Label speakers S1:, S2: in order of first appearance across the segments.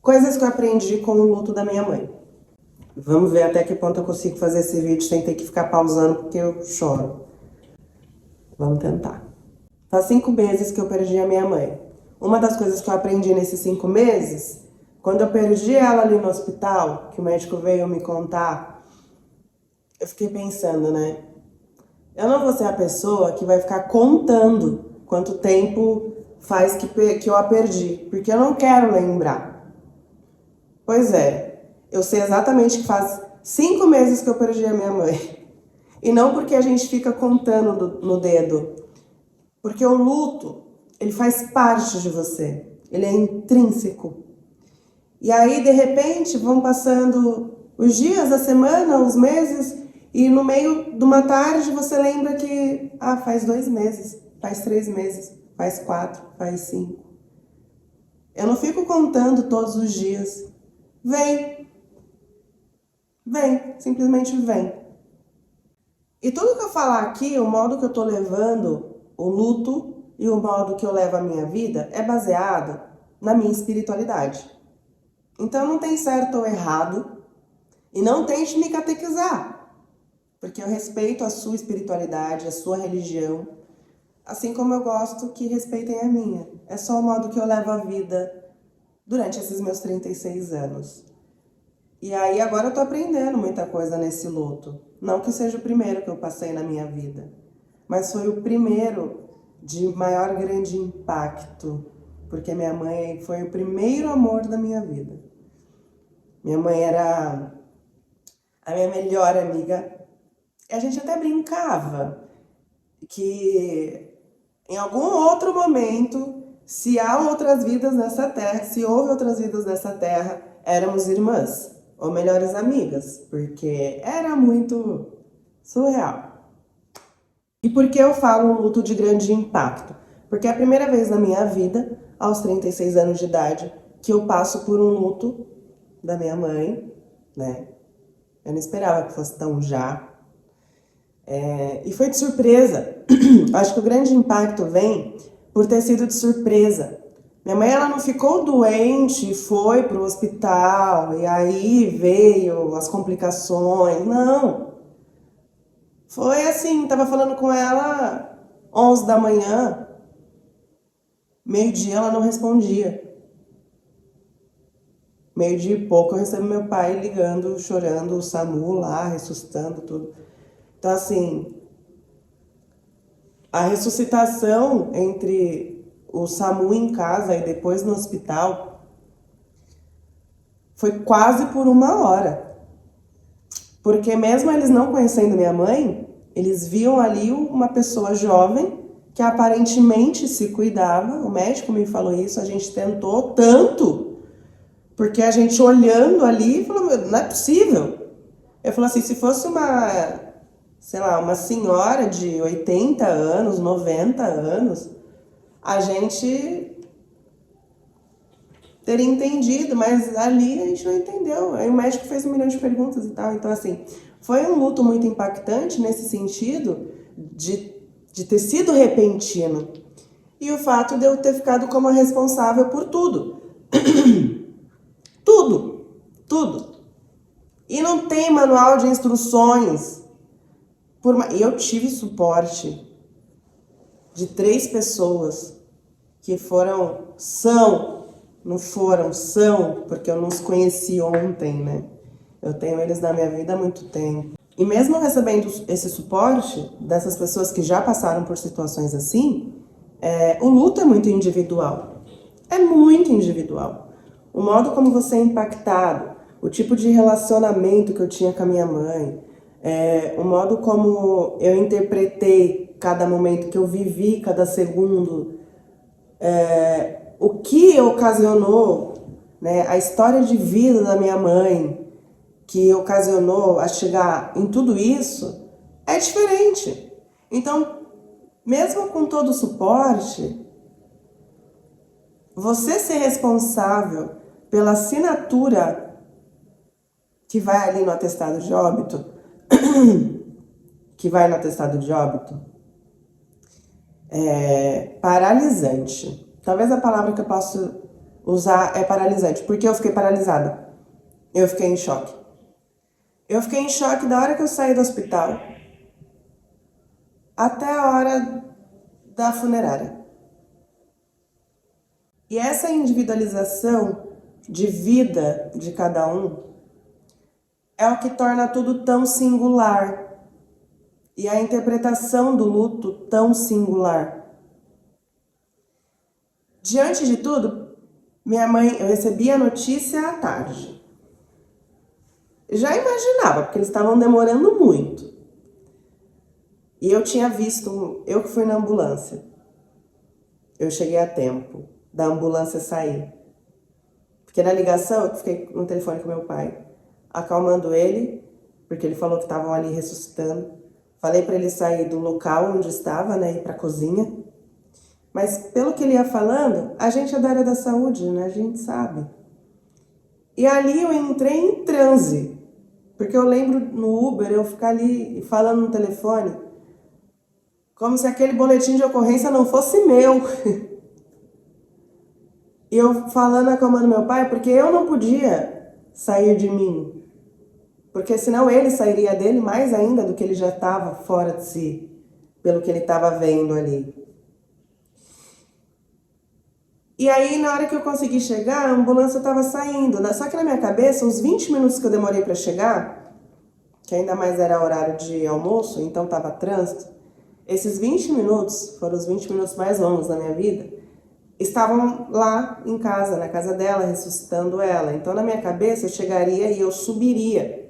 S1: Coisas que eu aprendi com o luto da minha mãe. Vamos ver até que ponto eu consigo fazer esse vídeo sem ter que ficar pausando porque eu choro. Vamos tentar. Faz 5 meses que eu perdi a minha mãe. Uma das coisas que eu aprendi nesses 5 meses, quando eu perdi ela ali no hospital, que o médico veio me contar, eu fiquei pensando, né? Eu não vou ser a pessoa que vai ficar contando quanto tempo faz que eu a perdi, porque eu não quero lembrar. Pois é, eu sei exatamente que faz 5 meses que eu perdi a minha mãe. E não porque a gente fica contando no dedo. Porque o luto, ele faz parte de você. Ele é intrínseco. E aí, de repente, vão passando os dias, a semana, os meses, e no meio de uma tarde você lembra que, faz 2 meses, faz 3 meses, faz 4, faz 5. Eu não fico contando todos os dias. Vem, simplesmente vem. E tudo que eu falar aqui, o modo que eu tô levando o luto e o modo que eu levo a minha vida é baseado na minha espiritualidade. Então não tem certo ou errado e não tente me catequizar, porque eu respeito a sua espiritualidade, a sua religião, assim como eu gosto que respeitem a minha. É só o modo que eu levo a vida durante esses meus 36 anos. E aí agora eu tô aprendendo muita coisa nesse luto. Não que seja o primeiro que eu passei na minha vida, mas foi o primeiro de maior grande impacto, porque minha mãe foi o primeiro amor da minha vida. Minha mãe era a minha melhor amiga. E a gente até brincava que em algum outro momento, se há outras vidas nessa terra, se houve outras vidas nessa terra, éramos irmãs ou melhores amigas, porque era muito surreal. E por que eu falo um luto de grande impacto? Porque é a primeira vez na minha vida, aos 36 anos de idade, que eu passo por um luto da minha mãe, né? Eu não esperava que fosse tão já. E foi de surpresa. Acho que o grande impacto vem por ter sido de surpresa. Minha mãe, ela não ficou doente, foi pro hospital, e aí veio as complicações. Não. Foi assim, tava falando com ela 11 da manhã, meio-dia ela não respondia. Meio-dia e pouco eu recebo meu pai ligando, chorando, o SAMU lá, ressuscitando tudo. Então, assim, a ressuscitação entre o SAMU em casa e depois no hospital foi quase por 1 hora. Porque mesmo eles não conhecendo minha mãe, eles viam ali uma pessoa jovem que aparentemente se cuidava. O médico me falou isso, a gente tentou tanto, porque a gente olhando ali, falou, não é possível. Eu falei assim, se fosse uma senhora de 80 anos, 90 anos, a gente teria entendido, mas ali a gente não entendeu. Aí o médico fez 1 milhão de perguntas e tal. Então, assim, foi um luto muito impactante nesse sentido de ter sido repentino. E o fato de eu ter ficado como a responsável por tudo. Tudo. E não tem manual de instruções. E eu tive suporte de 3 pessoas que são, porque eu não os conheci ontem, né? Eu tenho eles na minha vida há muito tempo. E mesmo recebendo esse suporte dessas pessoas que já passaram por situações assim, o luto é muito individual. É muito individual. O modo como você é impactado, o tipo de relacionamento que eu tinha com a minha mãe, o modo como eu interpretei cada momento que eu vivi, cada segundo, o que ocasionou, né, a história de vida da minha mãe, que ocasionou a chegar em tudo isso, é diferente. Então, mesmo com todo o suporte, você ser responsável pela assinatura que vai ali no atestado de óbito, é paralisante. Talvez a palavra que eu posso usar é paralisante. Por que eu fiquei paralisada? Eu fiquei em choque. Eu fiquei em choque da hora que eu saí do hospital até a hora da funerária. E essa individualização de vida de cada um é o que torna tudo tão singular e a interpretação do luto tão singular. Diante de tudo, minha mãe, eu recebi a notícia à tarde. Já imaginava, porque eles estavam demorando muito. E eu tinha visto, eu que fui na ambulância. Eu cheguei a tempo da ambulância sair. Porque na ligação, eu fiquei no telefone com meu pai, acalmando ele, porque ele falou que estavam ali ressuscitando. Falei para ele sair do local onde estava, né, ir para a cozinha. Mas pelo que ele ia falando, a gente é da área da saúde, né, a gente sabe. E ali eu entrei em transe, porque eu lembro no Uber eu ficar ali falando no telefone, como se aquele boletim de ocorrência não fosse meu. E eu falando, acalmando meu pai, porque eu não podia sair de mim. Porque senão ele sairia dele mais ainda do que ele já estava fora de si, pelo que ele estava vendo ali. E aí, na hora que eu consegui chegar, a ambulância estava saindo. Só que na minha cabeça, os 20 minutos que eu demorei para chegar, que ainda mais era horário de almoço, então estava trânsito, esses 20 minutos foram os 20 minutos mais longos da minha vida, estavam lá em casa, na casa dela, ressuscitando ela. Então, na minha cabeça, eu chegaria e eu subiria.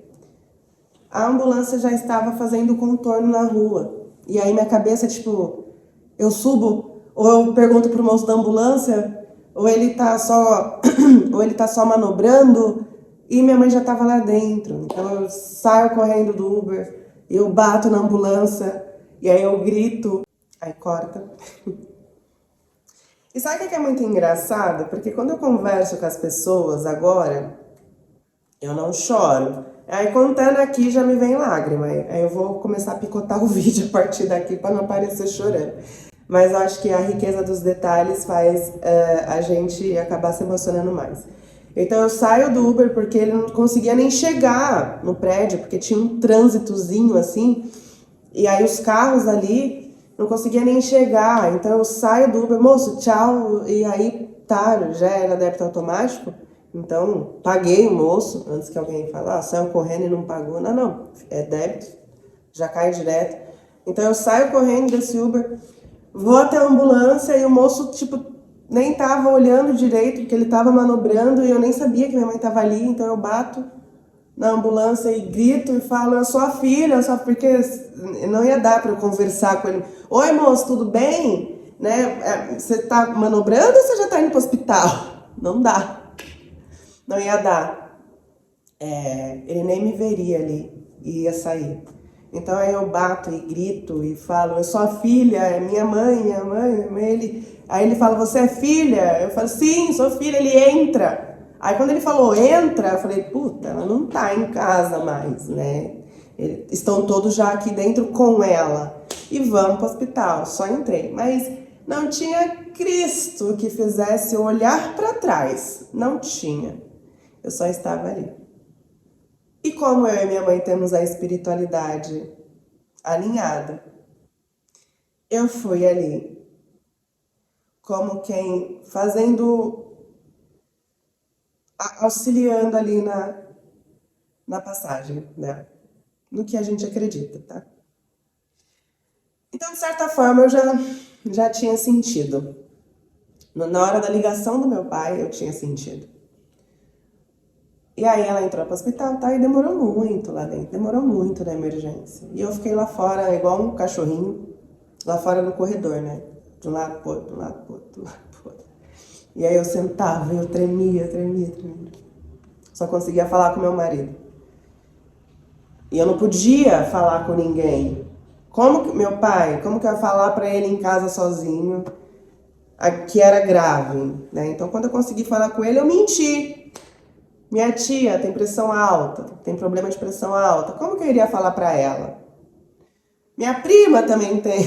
S1: A ambulância já estava fazendo contorno na rua. E aí, minha cabeça, tipo, eu subo, ou eu pergunto pro moço da ambulância, ou ele tá só manobrando, e minha mãe já estava lá dentro. Então, eu saio correndo do Uber, eu bato na ambulância, e aí eu grito, aí corta. E sabe o que é muito engraçado? Porque quando eu converso com as pessoas agora, eu não choro. Aí contando aqui já me vem lágrima. Aí eu vou começar a picotar o vídeo a partir daqui para não aparecer chorando. Mas eu acho que a riqueza dos detalhes faz a gente acabar se emocionando mais. Então eu saio do Uber porque ele não conseguia nem chegar no prédio, porque tinha um trânsitozinho assim. E aí os carros ali não conseguia nem chegar, então eu saio do Uber, moço, tchau, e aí tá, já era débito automático, então paguei o moço, antes que alguém fale, saiu correndo e não pagou, não, é débito, já cai direto. Então eu saio correndo desse Uber, vou até a ambulância e o moço, tipo, nem tava olhando direito, porque ele tava manobrando e eu nem sabia que minha mãe tava ali, então eu bato na ambulância e grito e falo, eu sou a filha, só porque não ia dar para eu conversar com ele. Oi, moço, tudo bem? Né? Você tá manobrando ou você já tá indo pro hospital? Não dá. Não ia dar. Ele nem me veria ali e ia sair. Então aí eu bato e grito e falo, eu sou a filha, é minha mãe. Aí ele fala, você é filha? Eu falo, sim, sou filha. Ele entra. Aí quando ele falou, entra, eu falei, puta, ela não tá em casa mais, né? Estão todos já aqui dentro com ela. E vamos pro hospital, só entrei. Mas não tinha Cristo que fizesse eu olhar para trás. Não tinha. Eu só estava ali. E como eu e minha mãe temos a espiritualidade alinhada, eu fui ali como quem auxiliando ali na passagem, né? No que a gente acredita, tá? Então, de certa forma, eu já tinha sentido. Na hora da ligação do meu pai, eu tinha sentido. E aí ela entrou pro hospital, tá? E demorou muito lá dentro, demorou muito na emergência. E eu fiquei lá fora, igual um cachorrinho, lá fora no corredor, né? De um lado pro outro, de um lado pro outro, de um lado pro outro. E aí eu sentava, eu tremia. Só conseguia falar com meu marido. E eu não podia falar com ninguém. Meu pai, como que eu ia falar pra ele em casa sozinho, que era grave, né? Então quando eu consegui falar com ele, eu menti. Minha tia tem pressão alta, tem problema de pressão alta. Como que eu iria falar pra ela? Minha prima também tem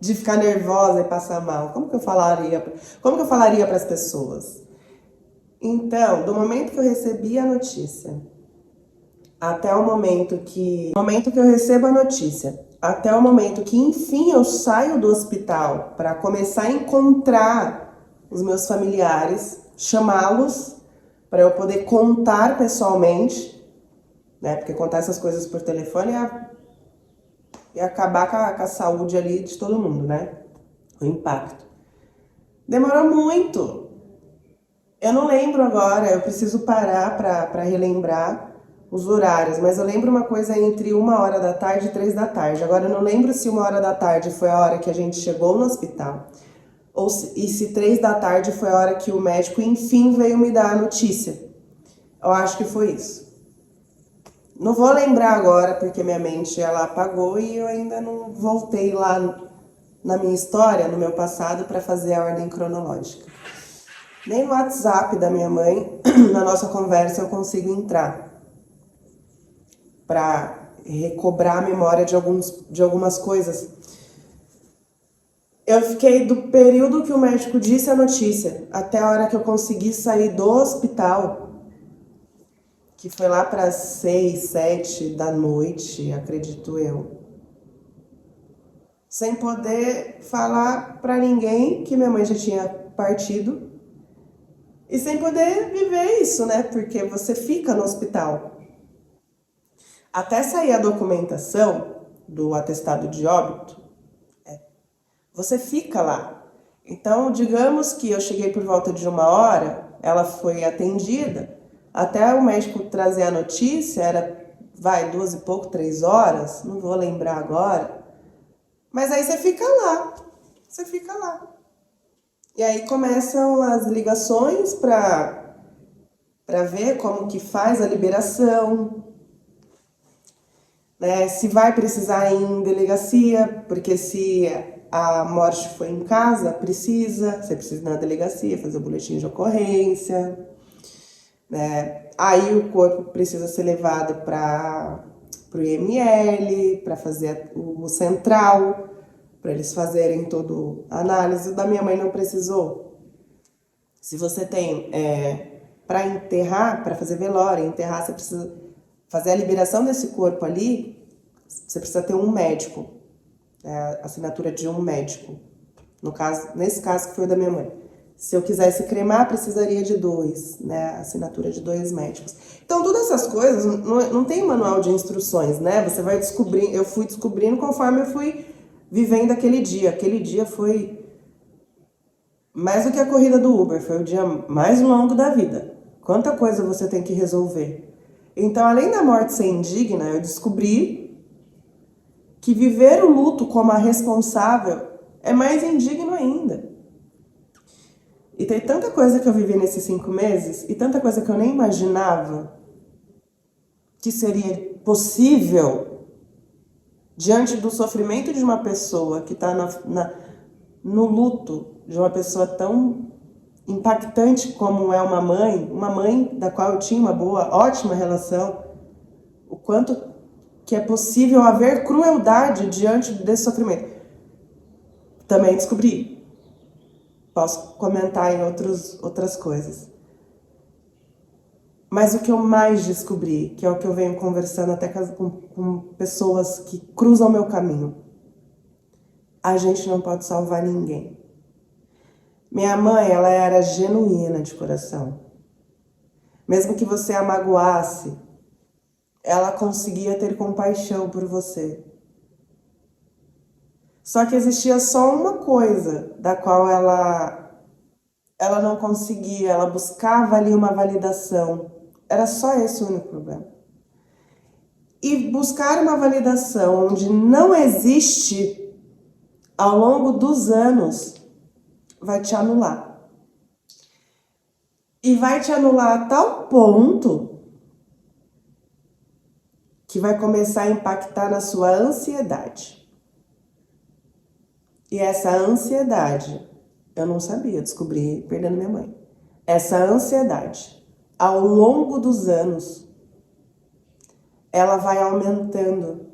S1: de ficar nervosa e passar mal? Como que eu falaria para as pessoas? Então, do momento que eu recebi a notícia até o momento que eu recebo a notícia, até o momento que enfim eu saio do hospital para começar a encontrar os meus familiares, chamá-los para eu poder contar pessoalmente, né? Porque contar essas coisas por telefone é acabar com a saúde ali de todo mundo, né? O impacto. Demorou muito. Eu não lembro agora, eu preciso parar para relembrar os horários, mas eu lembro uma coisa entre 1h da tarde e 3 da tarde. Agora eu não lembro se 1h da tarde foi a hora que a gente chegou no hospital, e se 3 da tarde foi a hora que o médico enfim veio me dar a notícia. Eu acho que foi isso. Não vou lembrar agora porque minha mente ela apagou e eu ainda não voltei lá na minha história, no meu passado, para fazer a ordem cronológica. Nem no WhatsApp da minha mãe, na nossa conversa, eu consigo entrar para recobrar a memória de algumas coisas. Eu fiquei do período que o médico disse a notícia até a hora que eu consegui sair do hospital, que foi lá para 6, 7 da noite, acredito eu, sem poder falar para ninguém que minha mãe já tinha partido e sem poder viver isso, né? Porque você fica no hospital. Até sair a documentação do atestado de óbito, você fica lá. Então, digamos que eu cheguei por volta de 1h, ela foi atendida, até o médico trazer a notícia, era, 2 e pouco, 3 horas, não vou lembrar agora. Mas aí você fica lá. E aí começam as ligações para ver como que faz a liberação, né? Se vai precisar ir em delegacia, porque se a morte foi em casa, você precisa ir na delegacia, fazer o boletim de ocorrência, né? Aí o corpo precisa ser levado para o IML, para fazer o central, para eles fazerem toda a análise. O da minha mãe não precisou. Se você tem para enterrar, para fazer velório, enterrar, você precisa fazer a liberação desse corpo ali, você precisa ter um médico, a assinatura de um médico. Nesse caso que foi o da minha mãe. Se eu quisesse cremar, precisaria de 2, né? A assinatura de 2 médicos. Então, todas essas coisas, não tem manual de instruções, né? Você vai descobrir, eu fui descobrindo conforme eu fui vivendo aquele dia. Aquele dia foi mais do que a corrida do Uber, foi o dia mais longo da vida. Quanta coisa você tem que resolver. Então, além da morte ser indigna, eu descobri que viver o luto como a responsável é mais indigno ainda. E tem tanta coisa que eu vivi nesses 5 meses, e tanta coisa que eu nem imaginava que seria possível diante do sofrimento de uma pessoa que está no luto, de uma pessoa tão impactante como é uma mãe da qual eu tinha uma boa, ótima relação, o quanto que é possível haver crueldade diante desse sofrimento. Também descobri. Posso comentar em outras coisas. Mas o que eu mais descobri, que é o que eu venho conversando até com pessoas que cruzam o meu caminho, a gente não pode salvar ninguém. Minha mãe, ela era genuína de coração. Mesmo que você a magoasse, ela conseguia ter compaixão por você. Só que existia só uma coisa da qual ela não conseguia, ela buscava ali uma validação. Era só esse o único problema. E buscar uma validação onde não existe, ao longo dos anos, vai te anular. E vai te anular a tal ponto que vai começar a impactar na sua ansiedade. E essa ansiedade, eu não sabia, descobri perdendo minha mãe. Essa ansiedade, ao longo dos anos, ela vai aumentando.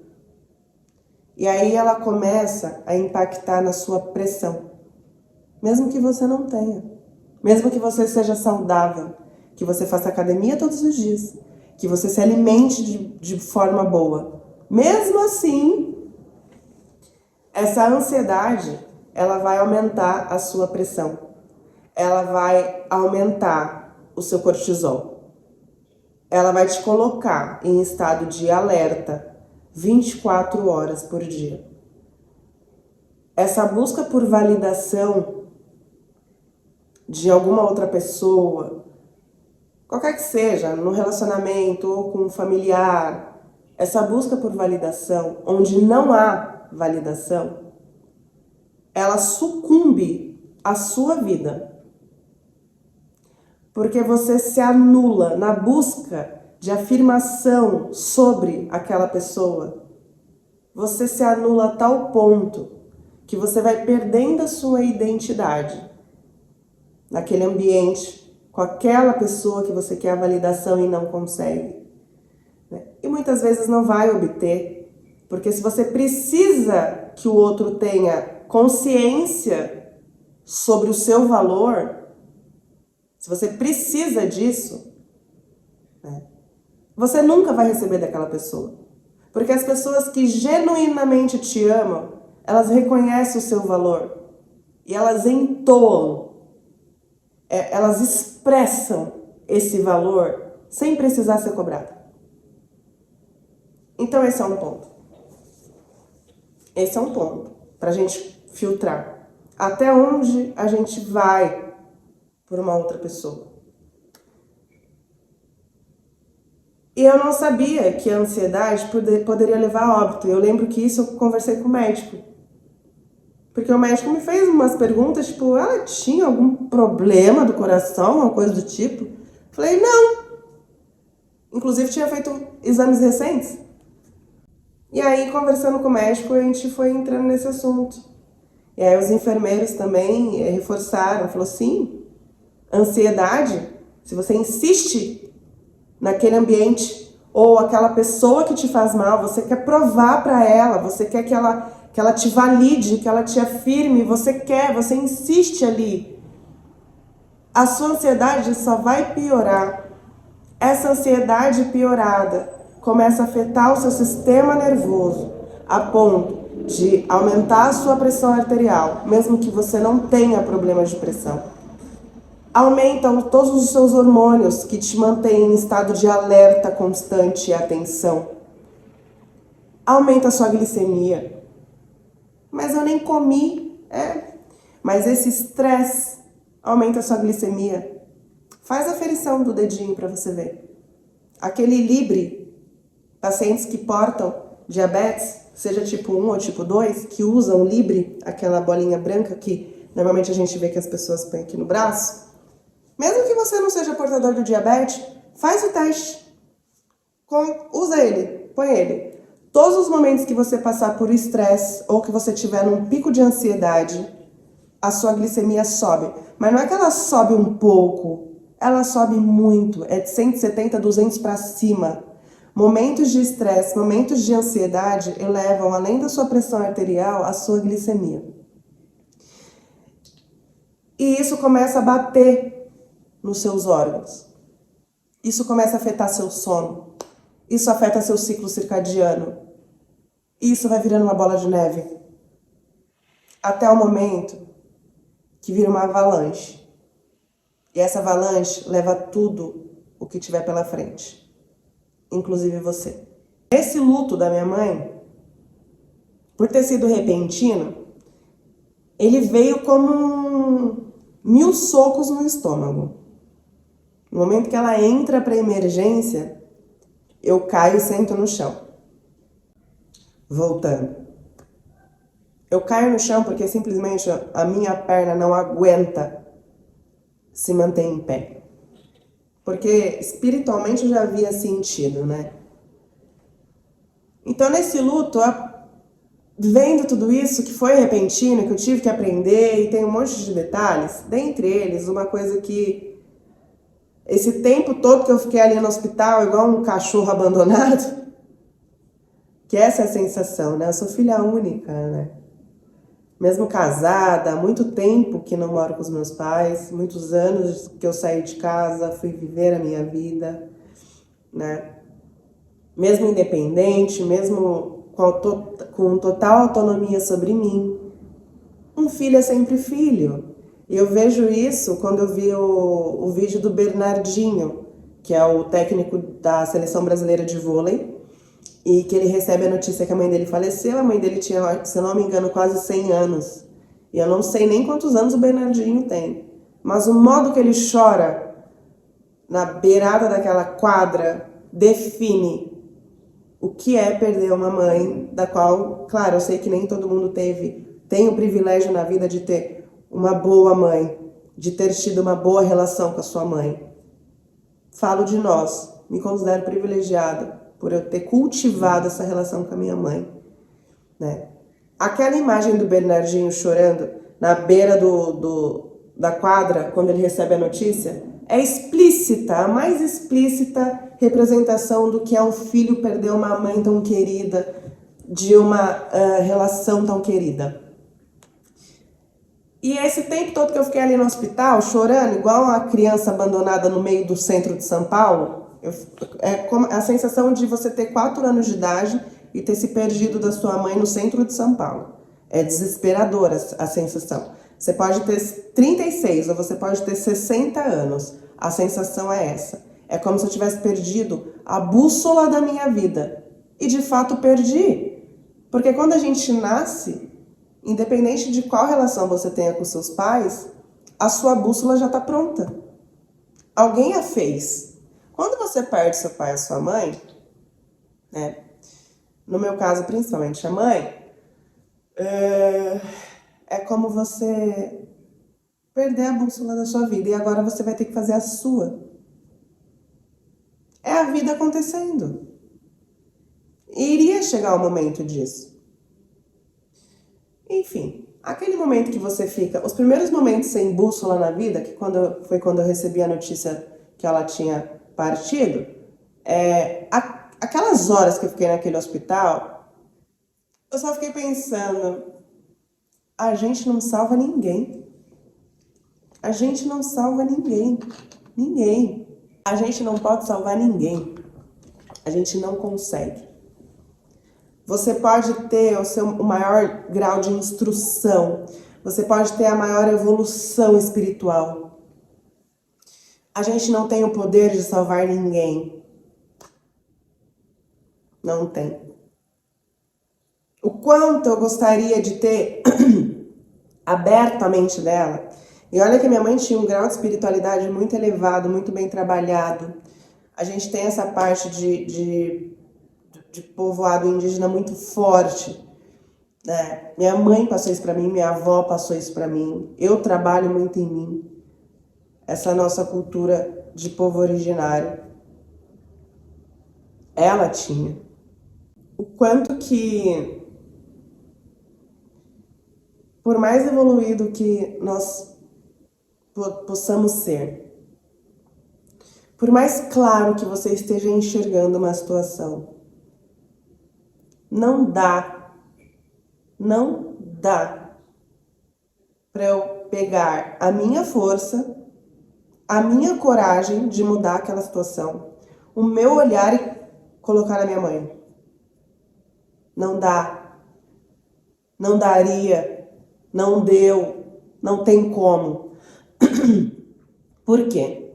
S1: E aí ela começa a impactar na sua pressão. Mesmo que você não tenha. Mesmo que você seja saudável. Que você faça academia todos os dias. Que você se alimente de forma boa. Mesmo assim, essa ansiedade, ela vai aumentar a sua pressão. Ela vai aumentar o seu cortisol. Ela vai te colocar em estado de alerta 24 horas por dia. Essa busca por validação de alguma outra pessoa, qualquer que seja, no relacionamento ou com um familiar, essa busca por validação, onde não há validação, ela sucumbe à sua vida. Porque você se anula na busca de afirmação sobre aquela pessoa. Você se anula a tal ponto que você vai perdendo a sua identidade naquele ambiente, com aquela pessoa que você quer a validação e não consegue. E muitas vezes não vai obter, porque se você precisa que o outro tenha consciência sobre o seu valor, se você precisa disso, você nunca vai receber daquela pessoa. Porque as pessoas que genuinamente te amam, elas reconhecem o seu valor. E elas entoam, elas expressam esse valor sem precisar ser cobrada. Então esse é um ponto. Esse é um ponto pra gente filtrar. Até onde a gente vai por uma outra pessoa. E eu não sabia que a ansiedade poderia levar a óbito. Eu lembro que isso eu conversei com o médico. Porque o médico me fez umas perguntas, tipo, ela tinha algum problema do coração, uma coisa do tipo? Falei, não. Inclusive tinha feito exames recentes. E aí, conversando com o médico, a gente foi entrando nesse assunto. E aí os enfermeiros também reforçaram, falou, sim, ansiedade, se você insiste naquele ambiente, ou aquela pessoa que te faz mal, você quer provar para ela, você quer que ela te valide, que ela te afirme, você insiste ali. A sua ansiedade só vai piorar. Essa ansiedade piorada começa a afetar o seu sistema nervoso, a ponto de aumentar a sua pressão arterial, mesmo que você não tenha problema de pressão. Aumentam todos os seus hormônios que te mantêm em estado de alerta constante e atenção. Aumenta a sua glicemia. Mas eu nem comi. Mas esse estresse aumenta a sua glicemia. Faz a aferição do dedinho para você ver. Aquele Libre, pacientes que portam diabetes, seja tipo 1 ou tipo 2, que usam Libre, aquela bolinha branca que normalmente a gente vê que as pessoas põem aqui no braço. Mesmo que você não seja portador do diabetes, faz o teste. Usa ele, põe ele. Todos os momentos que você passar por estresse ou que você tiver num pico de ansiedade, a sua glicemia sobe. Mas não é que ela sobe um pouco, ela sobe muito. É de 170, 200 para cima. Momentos de estresse, momentos de ansiedade elevam, além da sua pressão arterial, a sua glicemia. E isso começa a bater nos seus órgãos. Isso começa a afetar seu sono. Isso afeta seu ciclo circadiano. Isso vai virando uma bola de neve. Até o momento que vira uma avalanche. E essa avalanche leva tudo o que tiver pela frente. Inclusive você. Esse luto da minha mãe, por ter sido repentino, ele veio como 1000 socos no estômago. No momento que ela entra para emergência, eu caio e sento no chão. Voltando. Eu caio no chão porque simplesmente a minha perna não aguenta se manter em pé. Porque espiritualmente eu já havia sentido, né? Então nesse luto, vendo tudo isso que foi repentino, que eu tive que aprender, e tem um monte de detalhes, dentre eles uma coisa que esse tempo todo que eu fiquei ali no hospital, igual um cachorro abandonado, que essa é a sensação, né? Eu sou filha única, né? Mesmo casada, há muito tempo que não moro com os meus pais, muitos anos que eu saí de casa, fui viver a minha vida, né? Mesmo independente, mesmo com total autonomia sobre mim, um filho é sempre filho. E eu vejo isso quando eu vi o vídeo do Bernardinho, que é o técnico da Seleção Brasileira de Vôlei, e que ele recebe a notícia que a mãe dele faleceu. A mãe dele tinha, se eu não me engano, quase 100 anos. E eu não sei nem quantos anos o Bernardinho tem. Mas o modo que ele chora na beirada daquela quadra define o que é perder uma mãe, da qual, claro, eu sei que nem todo mundo tem o privilégio na vida de ter uma boa mãe, de ter tido uma boa relação com a sua mãe. Falo de nós, me considero privilegiada por eu ter cultivado essa relação com a minha mãe, né? Aquela imagem do Bernardinho chorando na beira da quadra, quando ele recebe a notícia, é explícita, a mais explícita representação do que é um filho perder uma mãe tão querida, de uma relação tão querida. E esse tempo todo que eu fiquei ali no hospital, chorando, igual uma criança abandonada no meio do centro de São Paulo, é como a sensação de você ter 4 anos de idade e ter se perdido da sua mãe no centro de São Paulo. É desesperadora a sensação. Você pode ter 36 ou você pode ter 60 anos. A sensação é essa. É como se eu tivesse perdido a bússola da minha vida. E de fato perdi. Porque quando a gente nasce, independente de qual relação você tenha com seus pais, a sua bússola já está pronta. Alguém a fez. Quando você perde seu pai ou sua mãe, né? No meu caso, principalmente a mãe, é como você perder a bússola da sua vida e agora você vai ter que fazer a sua. É a vida acontecendo. E iria chegar o momento disso. Enfim, aquele momento que você fica, os primeiros momentos sem bússola na vida, que foi quando eu recebi a notícia que ela tinha partido, aquelas horas que eu fiquei naquele hospital, eu só fiquei pensando, a gente não salva ninguém. A gente não salva ninguém. Ninguém. A gente não pode salvar ninguém. A gente não consegue. Você pode ter o maior grau de instrução. Você pode ter a maior evolução espiritual. A gente não tem o poder de salvar ninguém. Não tem. O quanto eu gostaria de ter aberto a mente dela. E olha que minha mãe tinha um grau de espiritualidade muito elevado, muito bem trabalhado. A gente tem essa parte de povoado indígena muito forte, né? Minha mãe passou isso para mim, minha avó passou isso para mim. Eu trabalho muito em mim. Essa nossa cultura de povo originário. Ela tinha. O quanto que, por mais evoluído que nós possamos ser, por mais claro que você esteja enxergando uma situação, não dá para eu pegar a minha força, a minha coragem de mudar aquela situação, o meu olhar e colocar na minha mãe. Não dá. Não daria. Não deu. Não tem como. Por quê?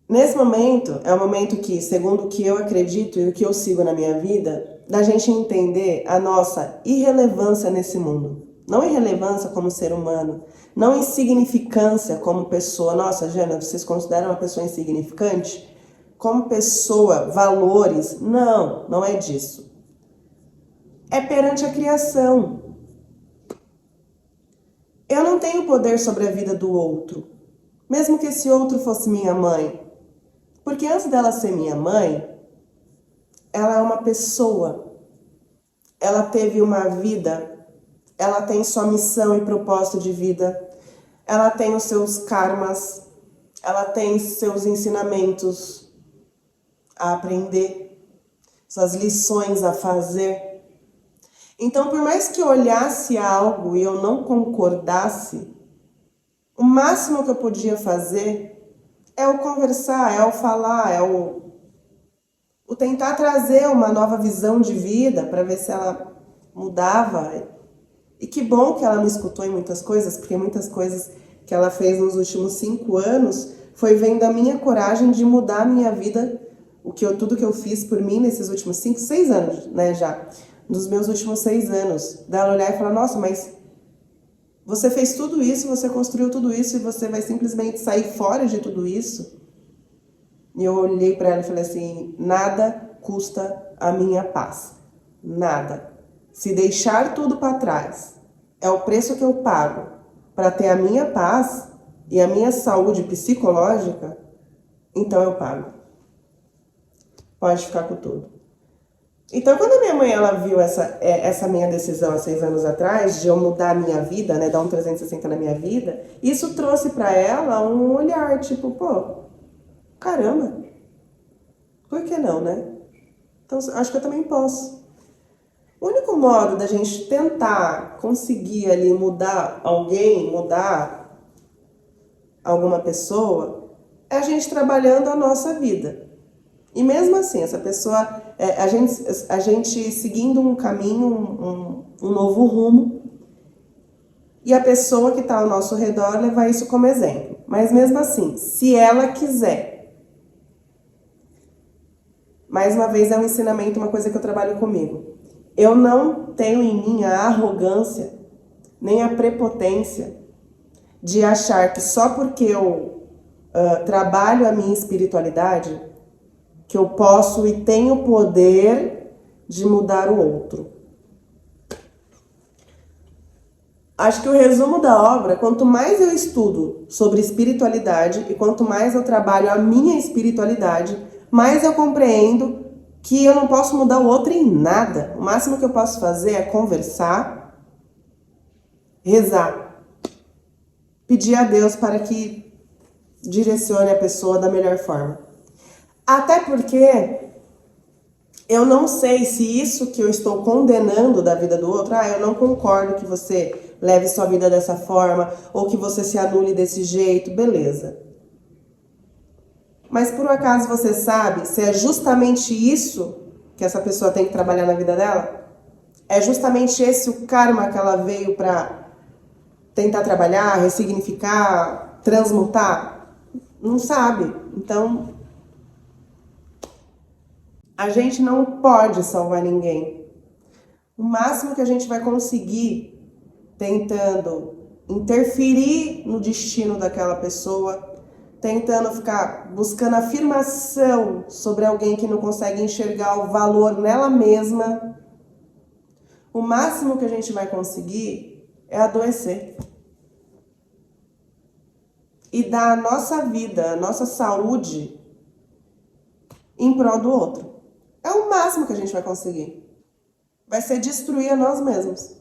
S1: Nesse momento, é o momento que, segundo o que eu acredito e o que eu sigo na minha vida, da gente entender a nossa irrelevância nesse mundo. Não irrelevância como ser humano, não insignificância como pessoa. Nossa, Jana, vocês consideram uma pessoa insignificante? Como pessoa, valores? Não, não é disso. É perante a criação. Eu não tenho poder sobre a vida do outro, mesmo que esse outro fosse minha mãe. Porque antes dela ser minha mãe, ela é uma pessoa. Ela teve uma vida, ela tem sua missão e propósito de vida, ela tem os seus karmas, ela tem seus ensinamentos a aprender. suas lições a fazer. Então, por mais que eu olhasse algo e eu não concordasse, o máximo que eu podia fazer é o conversar, é o falar, é o tentar trazer uma nova visão de vida para ver se ela mudava. E que bom que ela me escutou em muitas coisas, porque muitas coisas que ela fez nos últimos 5 anos foi vendo a minha coragem de mudar a minha vida, tudo que eu fiz por mim nesses últimos 5, 6 anos, né, já. Nos meus últimos 6 anos, dela olhar e falar, nossa, mas você fez tudo isso, você construiu tudo isso e você vai simplesmente sair fora de tudo isso? E eu olhei para ela e falei assim, nada custa a minha paz. Nada. Se deixar tudo para trás é o preço que eu pago para ter a minha paz e a minha saúde psicológica, então eu pago. Pode ficar com tudo. Então, quando a minha mãe ela viu essa minha decisão há 6 anos atrás, de eu mudar a minha vida, né, dar um 360 na minha vida, isso trouxe para ela um olhar, tipo, pô, caramba, por que não, né? Então, acho que eu também posso. O único modo da gente tentar conseguir ali mudar alguém, mudar alguma pessoa, é a gente trabalhando a nossa vida. E mesmo assim, essa pessoa, a gente seguindo um caminho, um novo rumo, e a pessoa que está ao nosso redor levar isso como exemplo. Mas mesmo assim, se ela quiser, mais uma vez é um ensinamento, uma coisa que eu trabalho comigo. Eu não tenho em mim a arrogância, nem a prepotência de achar que só porque eu trabalho a minha espiritualidade, que eu posso e tenho poder de mudar o outro. Acho que o resumo da obra, quanto mais eu estudo sobre espiritualidade e quanto mais eu trabalho a minha espiritualidade, mais eu compreendo que eu não posso mudar o outro em nada. O máximo que eu posso fazer é conversar, rezar, pedir a Deus para que direcione a pessoa da melhor forma. Até porque eu não sei se isso que eu estou condenando da vida do outro, eu não concordo que você leve sua vida dessa forma, ou que você se anule desse jeito, beleza. Mas por um acaso você sabe se é justamente isso que essa pessoa tem que trabalhar na vida dela? É justamente esse o karma que ela veio para tentar trabalhar, ressignificar, transmutar? Não sabe. Então, a gente não pode salvar ninguém. O máximo que a gente vai conseguir tentando interferir no destino daquela pessoa, tentando ficar buscando afirmação sobre alguém que não consegue enxergar o valor nela mesma, o máximo que a gente vai conseguir é adoecer. E dar a nossa vida, a nossa saúde em prol do outro. É o máximo que a gente vai conseguir. Vai ser destruir a nós mesmos.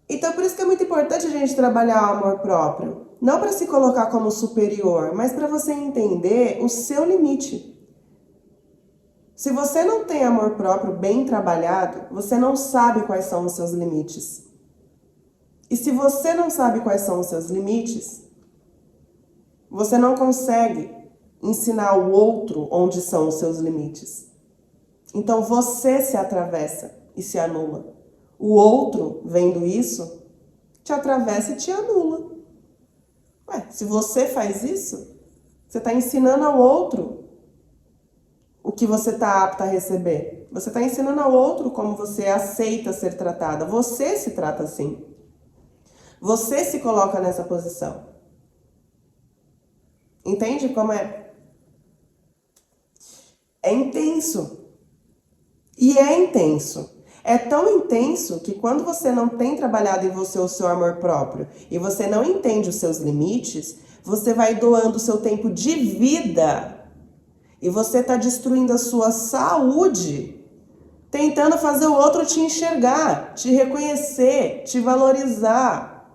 S1: Então, por isso que é muito importante a gente trabalhar o amor próprio. Não para se colocar como superior, mas para você entender o seu limite. Se você não tem amor próprio bem trabalhado, você não sabe quais são os seus limites. E se você não sabe quais são os seus limites, você não consegue ensinar o outro onde são os seus limites. Então você se atravessa e se anula. O outro, vendo isso, te atravessa e te anula. Se você faz isso, você está ensinando ao outro o que você está apto a receber. Você está ensinando ao outro como você aceita ser tratada. Você se trata assim. Você se coloca nessa posição. Entende como é? É intenso. E é intenso. É tão intenso que quando você não tem trabalhado em você o seu amor próprio e você não entende os seus limites, você vai doando o seu tempo de vida e você está destruindo a sua saúde, tentando fazer o outro te enxergar, te reconhecer, te valorizar.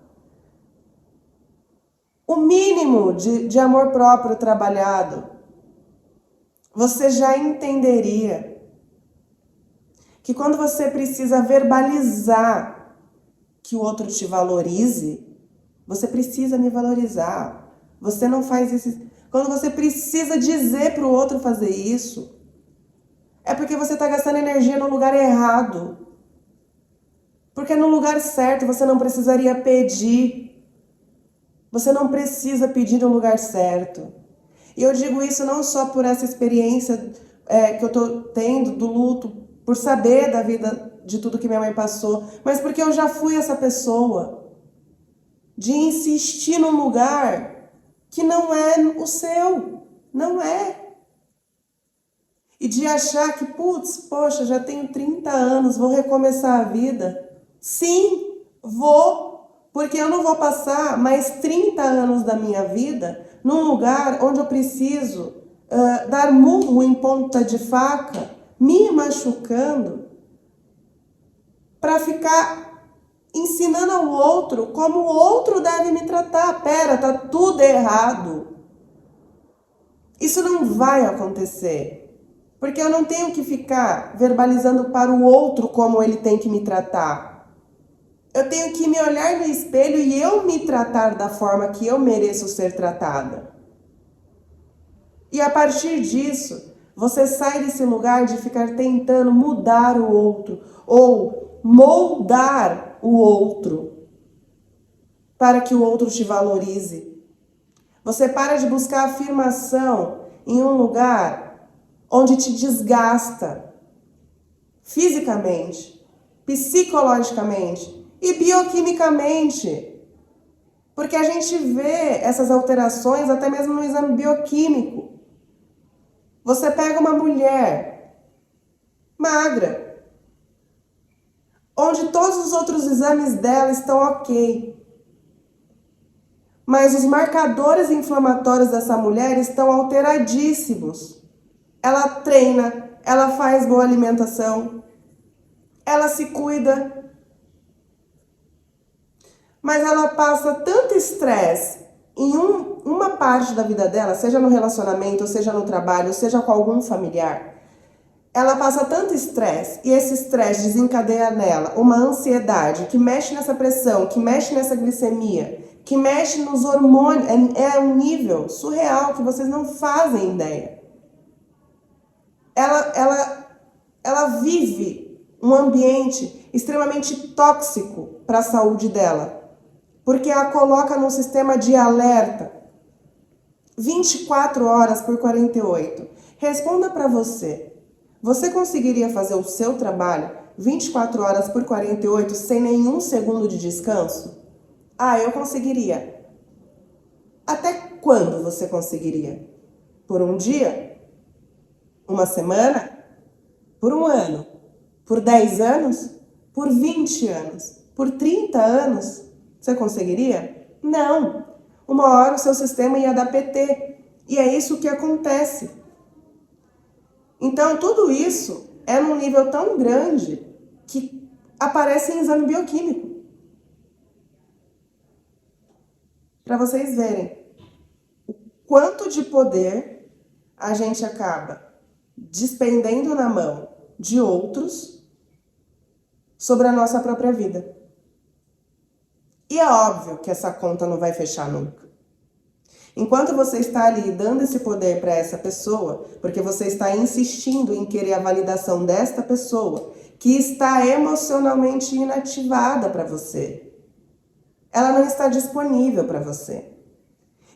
S1: O mínimo de amor próprio trabalhado você já entenderia que quando você precisa verbalizar que o outro te valorize, você precisa me valorizar. Você não faz isso. Quando você precisa dizer para o outro fazer isso, é porque você está gastando energia no lugar errado. Porque no lugar certo você não precisaria pedir. Você não precisa pedir no lugar certo. E eu digo isso não só por essa experiência que eu estou tendo do luto, por saber da vida de tudo que minha mãe passou, mas porque eu já fui essa pessoa de insistir num lugar que não é o seu, não é. E de achar que, poxa, já tenho 30 anos, vou recomeçar a vida. Sim, vou, porque eu não vou passar mais 30 anos da minha vida num lugar onde eu preciso dar murro em ponta de faca, me machucando, para ficar ensinando ao outro como o outro deve me tratar. Pera, tá tudo errado. Isso não vai acontecer. Porque eu não tenho que ficar verbalizando para o outro como ele tem que me tratar. Eu tenho que me olhar no espelho e eu me tratar da forma que eu mereço ser tratada. E a partir disso, você sai desse lugar de ficar tentando mudar o outro ou moldar o outro para que o outro te valorize. Você para de buscar afirmação em um lugar onde te desgasta fisicamente, psicologicamente e bioquimicamente. Porque a gente vê essas alterações até mesmo no exame bioquímico. Você pega uma mulher magra, onde todos os outros exames dela estão ok, mas os marcadores inflamatórios dessa mulher estão alteradíssimos. Ela treina, ela faz boa alimentação, ela se cuida, mas ela passa tanto estresse em uma parte da vida dela, seja no relacionamento, seja no trabalho, seja com algum familiar. Ela passa tanto estresse e esse estresse desencadeia nela uma ansiedade que mexe nessa pressão, que mexe nessa glicemia, que mexe nos hormônios. É um nível surreal que vocês não fazem ideia. Ela vive um ambiente extremamente tóxico para a saúde dela, porque a coloca num sistema de alerta 24 horas por 48. Responda para você. Você conseguiria fazer o seu trabalho 24 horas por 48 sem nenhum segundo de descanso? Eu conseguiria. Até quando você conseguiria? Por um dia? Uma semana? Por um ano? Por 10 anos? Por 20 anos? Por 30 anos? Você conseguiria? Não. Uma hora o seu sistema ia dar PT. E é isso que acontece. Então, tudo isso é num nível tão grande que aparece em exame bioquímico. Para vocês verem o quanto de poder a gente acaba despendendo na mão de outros sobre a nossa própria vida. E é óbvio que essa conta não vai fechar nunca. Enquanto você está ali dando esse poder para essa pessoa, porque você está insistindo em querer a validação desta pessoa, que está emocionalmente inativada para você. Ela não está disponível para você.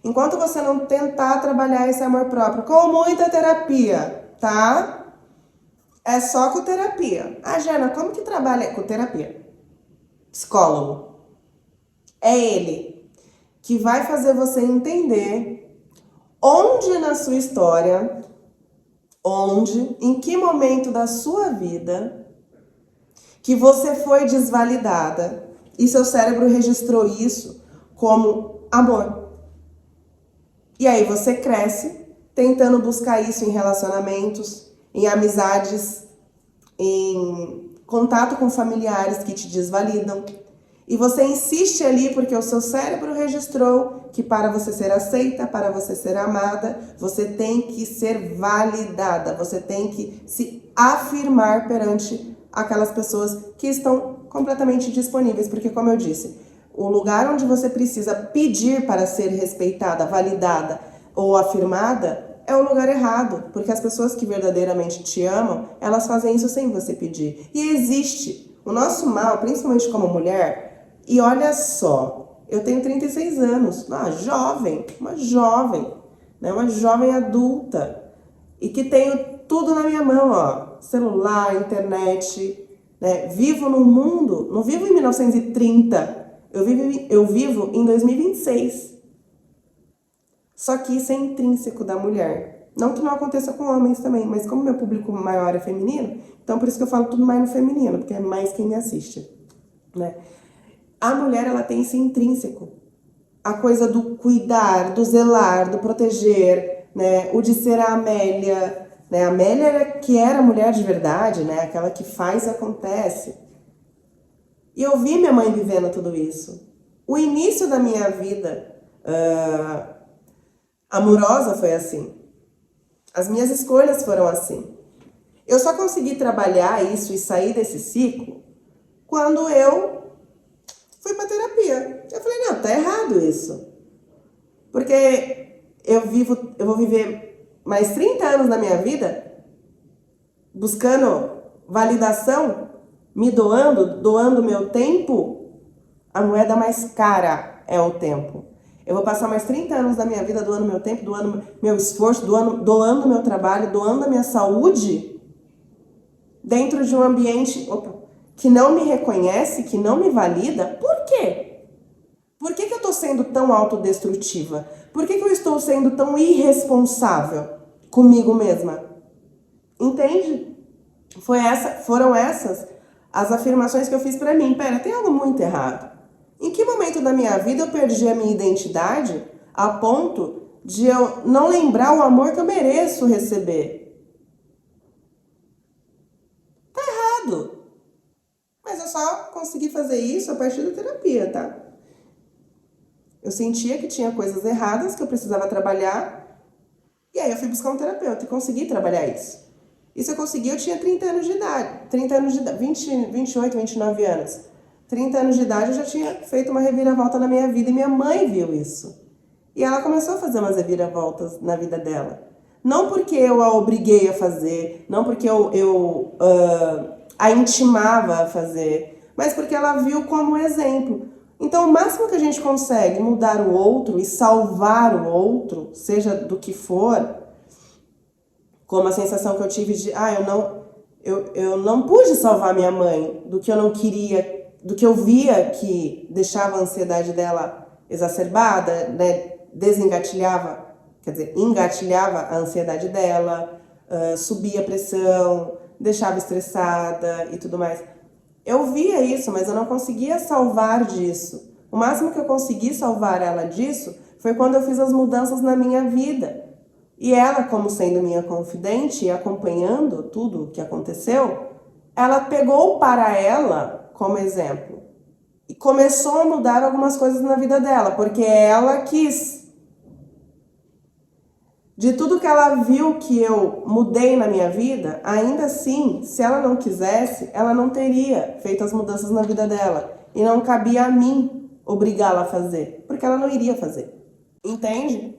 S1: Enquanto você não tentar trabalhar esse amor próprio com muita terapia, tá? É só com terapia. Jana, como que trabalha com terapia? Psicólogo. É ele que vai fazer você entender onde na sua história, em que momento da sua vida que você foi desvalidada e seu cérebro registrou isso como amor. E aí você cresce tentando buscar isso em relacionamentos, em amizades, em contato com familiares que te desvalidam. E você insiste ali porque o seu cérebro registrou que para você ser aceita, para você ser amada, você tem que ser validada, você tem que se afirmar perante aquelas pessoas que estão completamente disponíveis. Porque, como eu disse, o lugar onde você precisa pedir para ser respeitada, validada ou afirmada é o lugar errado. Porque as pessoas que verdadeiramente te amam, elas fazem isso sem você pedir. E existe o nosso mal, principalmente como mulher. E olha só, eu tenho 36 anos, uma jovem, né? Uma jovem adulta. E que tenho tudo na minha mão, ó. Celular, internet, né? Vivo num mundo, não vivo em 1930, eu vivo em 2026. Só que isso é intrínseco da mulher. Não que não aconteça com homens também, mas como meu público maior é feminino, então por isso que eu falo tudo mais no feminino, porque é mais quem me assiste, né? A mulher, ela tem esse intrínseco. A coisa do cuidar, do zelar, do proteger, né? O de ser a Amélia, né? A Amélia que era mulher de verdade, né? Aquela que faz e acontece. E eu vi minha mãe vivendo tudo isso. O início da minha vida amorosa foi assim. As minhas escolhas foram assim. Eu só consegui trabalhar isso e sair desse ciclo quando eu fui pra terapia. Eu falei, não, tá errado isso. Porque eu vou viver mais 30 anos da minha vida buscando validação, me doando meu tempo. A moeda mais cara é o tempo. Eu vou passar mais 30 anos da minha vida doando meu tempo, doando meu esforço, doando meu trabalho, doando a minha saúde dentro de um ambiente que não me reconhece, que não me valida. Por quê? Por que eu estou sendo tão autodestrutiva? Por que eu estou sendo tão irresponsável comigo mesma? Entende? Foram essas as afirmações que eu fiz pra mim. Pera, tem algo muito errado. Em que momento da minha vida eu perdi a minha identidade a ponto de eu não lembrar o amor que eu mereço receber? Tá errado. Mas eu só consegui fazer isso a partir da terapia, tá? Eu sentia que tinha coisas erradas que eu precisava trabalhar. E aí eu fui buscar um terapeuta e consegui trabalhar isso. Isso eu consegui, eu tinha 30 anos de idade. 28, 29 anos. 30 anos de idade eu já tinha feito uma reviravolta na minha vida e minha mãe viu isso. E ela começou a fazer umas reviravoltas na vida dela. Não porque eu a obriguei a fazer, não porque eu a intimava a fazer, mas porque ela viu como exemplo. Então, o máximo que a gente consegue mudar o outro e salvar o outro, seja do que for, como a sensação que eu tive de, eu não pude salvar minha mãe do que eu não queria, do que eu via que deixava a ansiedade dela exacerbada, né, engatilhava a ansiedade dela, subia a pressão, deixava estressada e tudo mais. Eu via isso, mas eu não conseguia salvar disso. O máximo que eu consegui salvar ela disso foi quando eu fiz as mudanças na minha vida. E ela, como sendo minha confidente e acompanhando tudo o que aconteceu, ela pegou para ela como exemplo. E começou a mudar algumas coisas na vida dela, porque ela quis. De tudo que ela viu que eu mudei na minha vida, ainda assim, se ela não quisesse, ela não teria feito as mudanças na vida dela. E não cabia a mim obrigá-la a fazer, porque ela não iria fazer. Entende?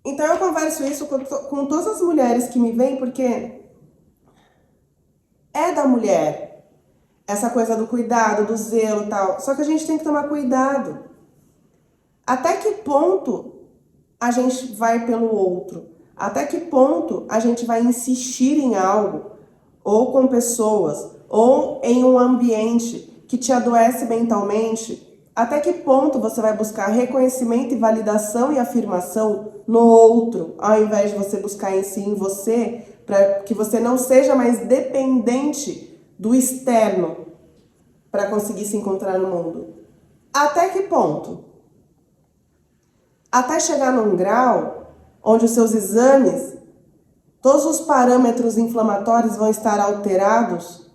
S1: Então eu converso isso com todas as mulheres que me vêm, porque é da mulher essa coisa do cuidado, do zelo e tal. Só que a gente tem que tomar cuidado. Até que ponto a gente vai pelo outro? Até que ponto a gente vai insistir em algo, ou com pessoas, ou em um ambiente que te adoece mentalmente? Até que ponto você vai buscar reconhecimento e validação e afirmação no outro, ao invés de você buscar em si, em você, para que você não seja mais dependente do externo para conseguir se encontrar no mundo? Até que ponto? Até chegar num grau onde os seus exames, todos os parâmetros inflamatórios vão estar alterados?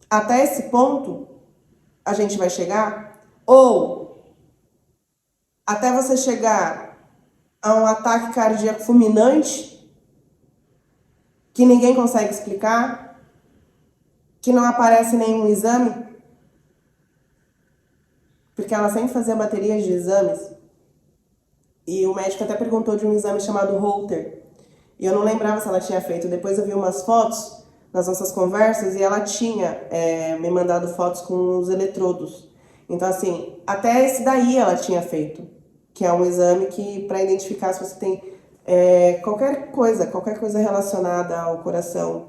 S1: Até esse ponto a gente vai chegar? Ou até você chegar a um ataque cardíaco fulminante que ninguém consegue explicar, que não aparece nenhum exame, porque ela sempre fazia baterias de exames, e o médico até perguntou de um exame chamado Holter, e eu não lembrava se ela tinha feito. Depois eu vi umas fotos nas nossas conversas e ela tinha me mandado fotos com os eletrodos. Então, assim, até esse daí ela tinha feito, que é um exame que para identificar se você tem qualquer coisa relacionada ao coração,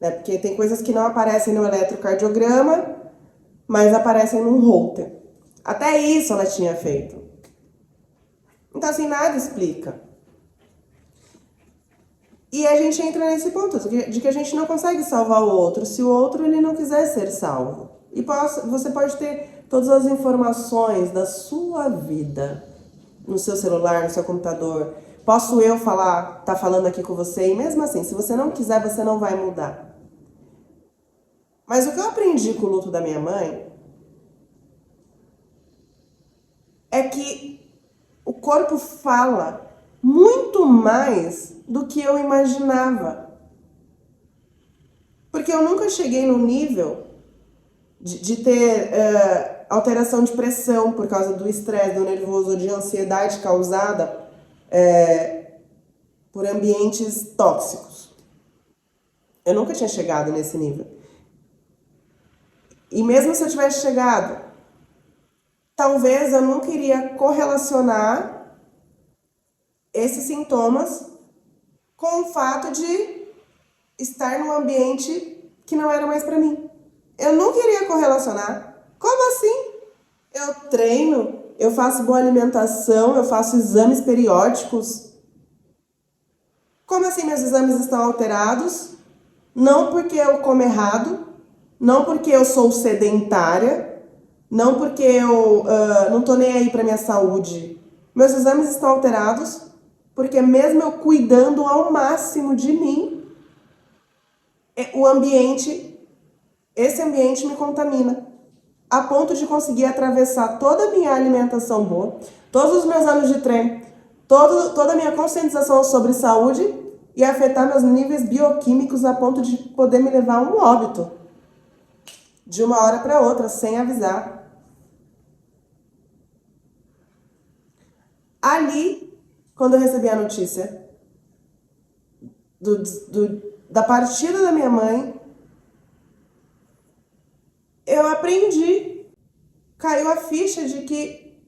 S1: né? Porque tem coisas que não aparecem no eletrocardiograma, mas aparecem num Holter. Até isso ela tinha feito. Então, assim, nada explica. E a gente entra nesse ponto de que a gente não consegue salvar o outro se o outro ele não quiser ser salvo. E você pode ter todas as informações da sua vida no seu celular, no seu computador. Posso eu tá falando aqui com você, e mesmo assim, se você não quiser, você não vai mudar. Mas o que eu aprendi com o luto da minha mãe é que o corpo fala muito mais do que eu imaginava. Porque eu nunca cheguei no nível de ter alteração de pressão por causa do estresse, do nervoso, de ansiedade causada por ambientes tóxicos. Eu nunca tinha chegado nesse nível. E mesmo se eu tivesse chegado, talvez eu nunca iria correlacionar esses sintomas com o fato de estar num ambiente que não era mais para mim. Eu não queria correlacionar. Como assim? Eu treino, eu faço boa alimentação, eu faço exames periódicos. Como assim meus exames estão alterados? Não porque eu como errado, não porque eu sou sedentária, não porque eu não tô nem aí para minha saúde. Meus exames estão alterados porque mesmo eu cuidando ao máximo de mim, esse ambiente me contamina, a ponto de conseguir atravessar toda a minha alimentação boa, todos os meus anos de treino, toda a minha conscientização sobre saúde e afetar meus níveis bioquímicos a ponto de poder me levar a um óbito de uma hora para outra, sem avisar. Ali, quando eu recebi a notícia da partida da minha mãe, eu aprendi, caiu a ficha de que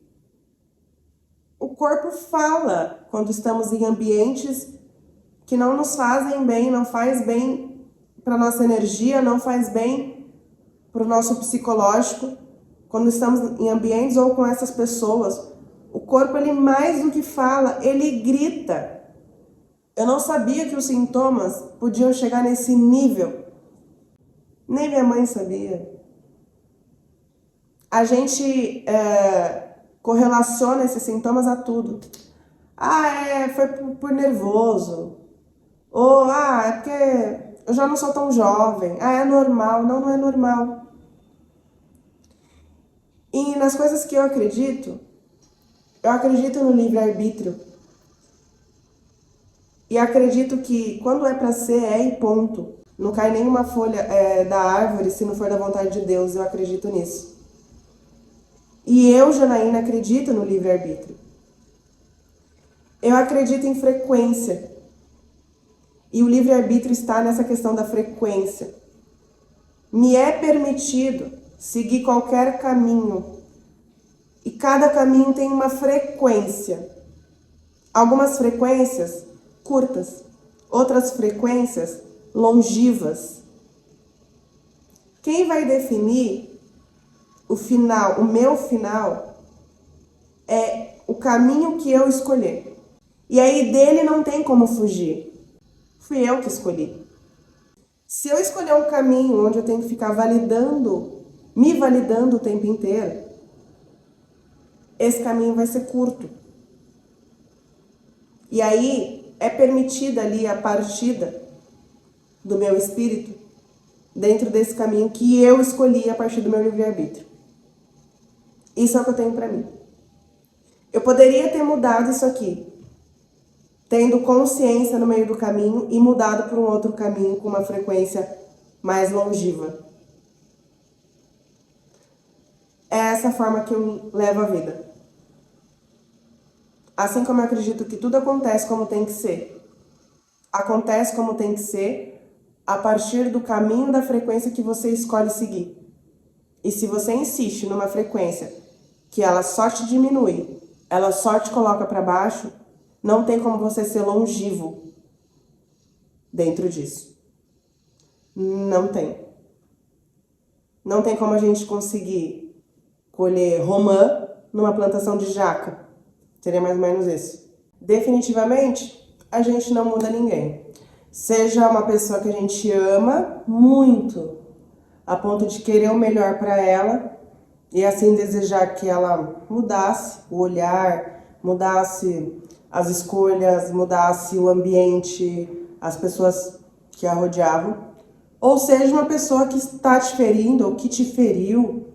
S1: o corpo fala quando estamos em ambientes que não nos fazem bem, não faz bem para nossa energia, não faz bem para o nosso psicológico. Quando estamos em ambientes ou com essas pessoas, o corpo, ele mais do que fala, ele grita. Eu não sabia que os sintomas podiam chegar nesse nível. Nem minha mãe sabia. A gente correlaciona esses sintomas a tudo. Foi por nervoso. Ou, é porque eu já não sou tão jovem. É normal. Não, não é normal. E nas coisas que eu acredito no livre-arbítrio. E acredito que quando é pra ser, e ponto. Não cai nenhuma folha da árvore se não for da vontade de Deus. Eu acredito nisso. E eu, Janaína, acredito no livre-arbítrio. Eu acredito em frequência. E o livre-arbítrio está nessa questão da frequência. Me é permitido seguir qualquer caminho. E cada caminho tem uma frequência. Algumas frequências curtas, outras frequências longivas. Quem vai definir o final, o meu final, é o caminho que eu escolher. E aí dele não tem como fugir. Fui eu que escolhi. Se eu escolher um caminho onde eu tenho que ficar me validando o tempo inteiro, esse caminho vai ser curto. E aí é permitida ali a partida do meu espírito dentro desse caminho que eu escolhi a partir do meu livre-arbítrio. Isso é o que eu tenho pra mim. Eu poderia ter mudado isso aqui, tendo consciência no meio do caminho e mudado para um outro caminho com uma frequência mais longeva. É essa forma que eu levo a vida. Assim como eu acredito que tudo acontece como tem que ser. Acontece como tem que ser a partir do caminho da frequência que você escolhe seguir. E se você insiste numa frequência que ela só te diminui, ela só te coloca para baixo, não tem como você ser longevo dentro disso. Não tem. Não tem como a gente conseguir colher romã numa plantação de jaca. Seria mais ou menos isso. Definitivamente, a gente não muda ninguém. Seja uma pessoa que a gente ama muito, a ponto de querer o melhor para ela e assim desejar que ela mudasse o olhar, mudasse as escolhas, mudasse o ambiente, as pessoas que a rodeavam. Ou seja, uma pessoa que está te ferindo ou que te feriu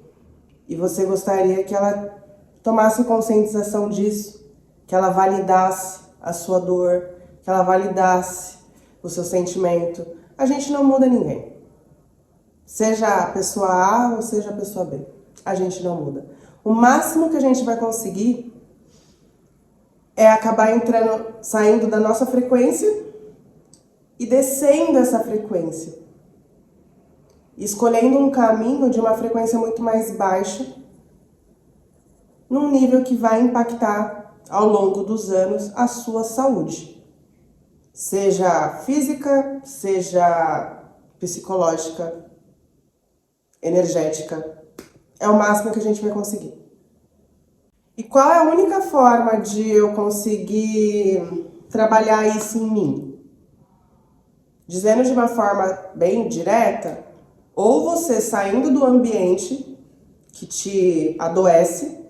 S1: e você gostaria que ela tomasse conscientização disso, que ela validasse a sua dor, que ela validasse o seu sentimento. A gente não muda ninguém. Seja a pessoa A ou seja a pessoa B. A gente não muda. O máximo que a gente vai conseguir é acabar saindo da nossa frequência e descendo essa frequência. Escolhendo um caminho de uma frequência muito mais baixa, num nível que vai impactar ao longo dos anos a sua saúde. Seja física, seja psicológica, energética. É o máximo que a gente vai conseguir. E qual é a única forma de eu conseguir trabalhar isso em mim? Dizendo de uma forma bem direta, ou você saindo do ambiente que te adoece,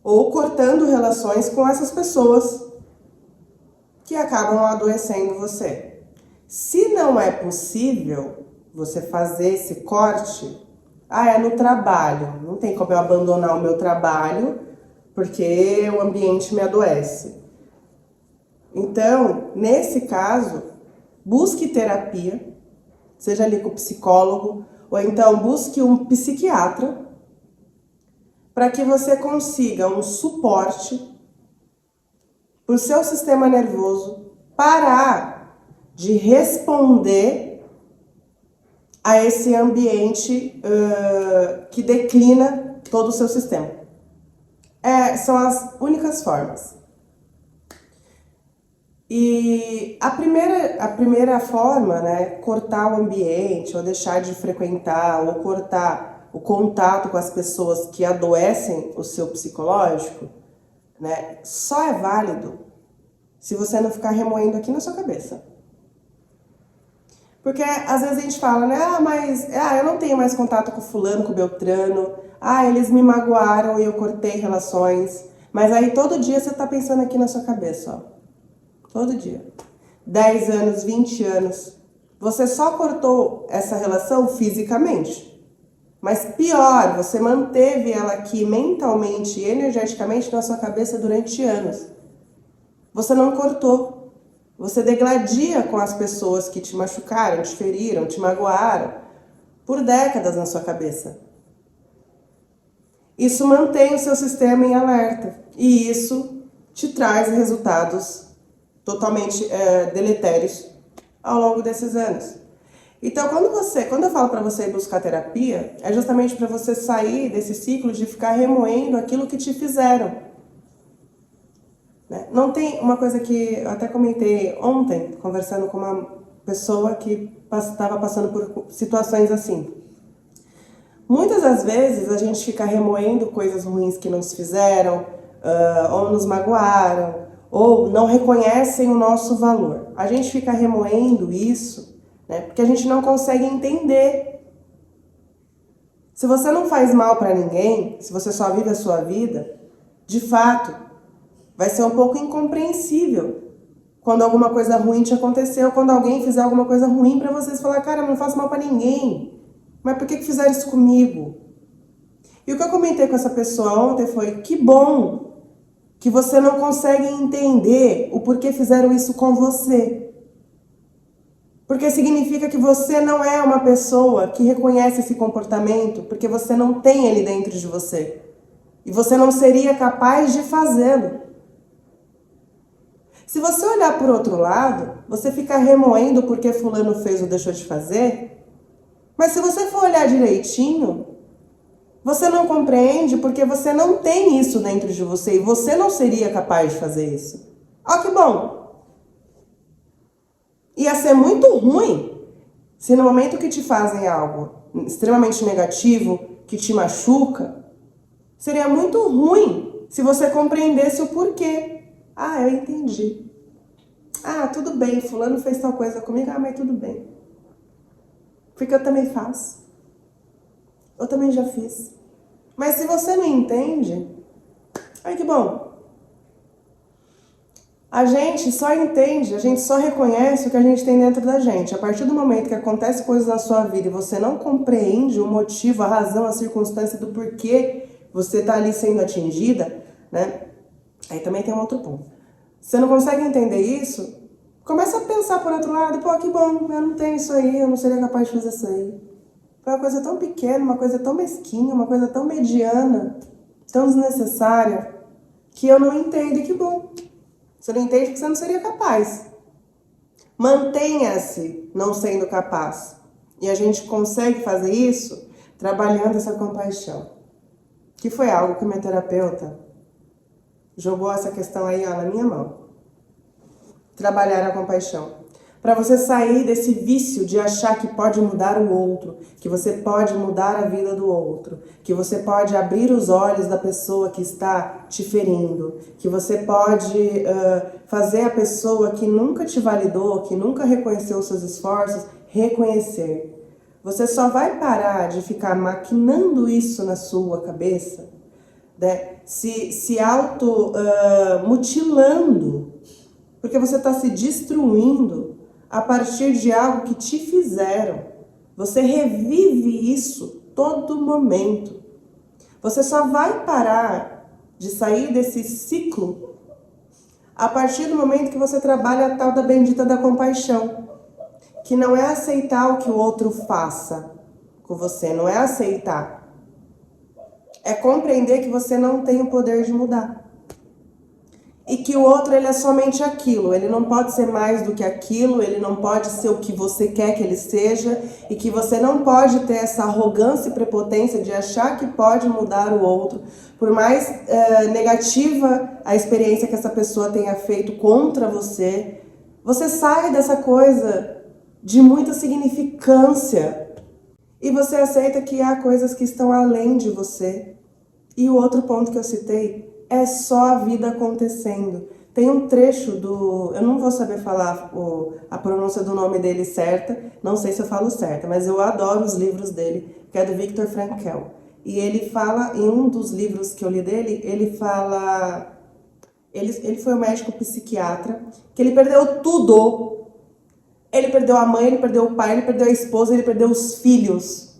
S1: ou cortando relações com essas pessoas que acabam adoecendo você. Se não é possível você fazer esse corte, é no trabalho. Não tem como eu abandonar o meu trabalho porque o ambiente me adoece. Então, nesse caso, busque terapia, seja ali com o psicólogo, ou então busque um psiquiatra, para que você consiga um suporte para o seu sistema nervoso parar de responder a esse ambiente que declina todo o seu sistema. São as únicas formas. E a primeira forma, né, cortar o ambiente, ou deixar de frequentar, ou cortar o contato com as pessoas que adoecem o seu psicológico, né, só é válido se você não ficar remoendo aqui na sua cabeça. Porque às vezes a gente fala, né, eu não tenho mais contato com fulano, com beltrano, eles me magoaram e eu cortei relações. Mas aí todo dia você tá pensando aqui na sua cabeça, ó. Todo dia. 10 anos, 20 anos. Você só cortou essa relação fisicamente. Mas pior, você manteve ela aqui mentalmente e energeticamente na sua cabeça durante anos. Você não cortou. Você degladia com as pessoas que te machucaram, te feriram, te magoaram por décadas na sua cabeça. Isso mantém o seu sistema em alerta. E isso te traz resultados totalmente deletérios ao longo desses anos. Então, quando eu falo para você ir buscar terapia, é justamente para você sair desse ciclo de ficar remoendo aquilo que te fizeram. Né? Não tem uma coisa que eu até comentei ontem, conversando com uma pessoa que estava passando por situações assim. Muitas das vezes a gente fica remoendo coisas ruins que nos fizeram, ou nos magoaram, ou não reconhecem o nosso valor. A gente fica remoendo isso, né, porque a gente não consegue entender. Se você não faz mal para ninguém, se você só vive a sua vida, de fato, vai ser um pouco incompreensível quando alguma coisa ruim te aconteceu, quando alguém fizer alguma coisa ruim para vocês falar, cara, eu não faço mal para ninguém. Mas por que fizeram isso comigo? E o que eu comentei com essa pessoa ontem foi: que bom que você não consegue entender o porquê fizeram isso com você. Porque significa que você não é uma pessoa que reconhece esse comportamento, porque você não tem ele dentro de você. E você não seria capaz de fazê-lo. Se você olhar por outro lado, você fica remoendo porque fulano fez ou deixou de fazer. Mas se você for olhar direitinho, você não compreende porque você não tem isso dentro de você e você não seria capaz de fazer isso. Ó, que bom! Ia ser muito ruim se no momento que te fazem algo extremamente negativo, que te machuca, seria muito ruim se você compreendesse o porquê. Ah, eu entendi. Ah, tudo bem, fulano fez tal coisa comigo, mas tudo bem. Porque eu também faço. Eu também já fiz. Mas se você não entende, ai que bom. A gente só entende, a gente só reconhece o que a gente tem dentro da gente. A partir do momento que acontece coisas na sua vida e você não compreende o motivo, a razão, a circunstância do porquê você está ali sendo atingida, né? Aí também tem um outro ponto. Você não consegue entender isso, começa a pensar por outro lado: pô, que bom, eu não tenho isso aí, eu não seria capaz de fazer isso aí. Foi uma coisa tão pequena, uma coisa tão mesquinha, uma coisa tão mediana, tão desnecessária, que eu não entendo. E que bom. Você não entende porque você não seria capaz. Mantenha-se não sendo capaz. E a gente consegue fazer isso trabalhando essa compaixão. Que foi algo que minha terapeuta jogou essa questão aí, ó, na minha mão. Trabalhar a compaixão. Para você sair desse vício de achar que pode mudar o outro, que você pode mudar a vida do outro, que você pode abrir os olhos da pessoa que está te ferindo, que você pode fazer a pessoa que nunca te validou, que nunca reconheceu os seus esforços, reconhecer. Você só vai parar de ficar maquinando isso na sua cabeça, né? Se mutilando, porque você está se destruindo a partir de algo que te fizeram. Você revive isso todo momento. Você só vai parar de sair desse ciclo a partir do momento que você trabalha a tal da bendita da compaixão, que não é aceitar o que o outro faça com você, não é aceitar. É compreender que você não tem o poder de mudar. E que o outro, ele é somente aquilo, ele não pode ser mais do que aquilo, ele não pode ser o que você quer que ele seja, e que você não pode ter essa arrogância e prepotência de achar que pode mudar o outro, por mais negativa a experiência que essa pessoa tenha feito contra você. Você sai dessa coisa de muita significância e você aceita que há coisas que estão além de você. E o outro ponto que eu citei é só a vida acontecendo. Tem um trecho do... Eu não vou saber falar a pronúncia do nome dele certa, não sei se eu falo certa, mas eu adoro os livros dele, que é do Viktor Frankl. E ele fala, em um dos livros que eu li dele, ele fala... Ele foi um médico psiquiatra, que ele perdeu tudo. Ele perdeu a mãe, ele perdeu o pai, ele perdeu a esposa, ele perdeu os filhos.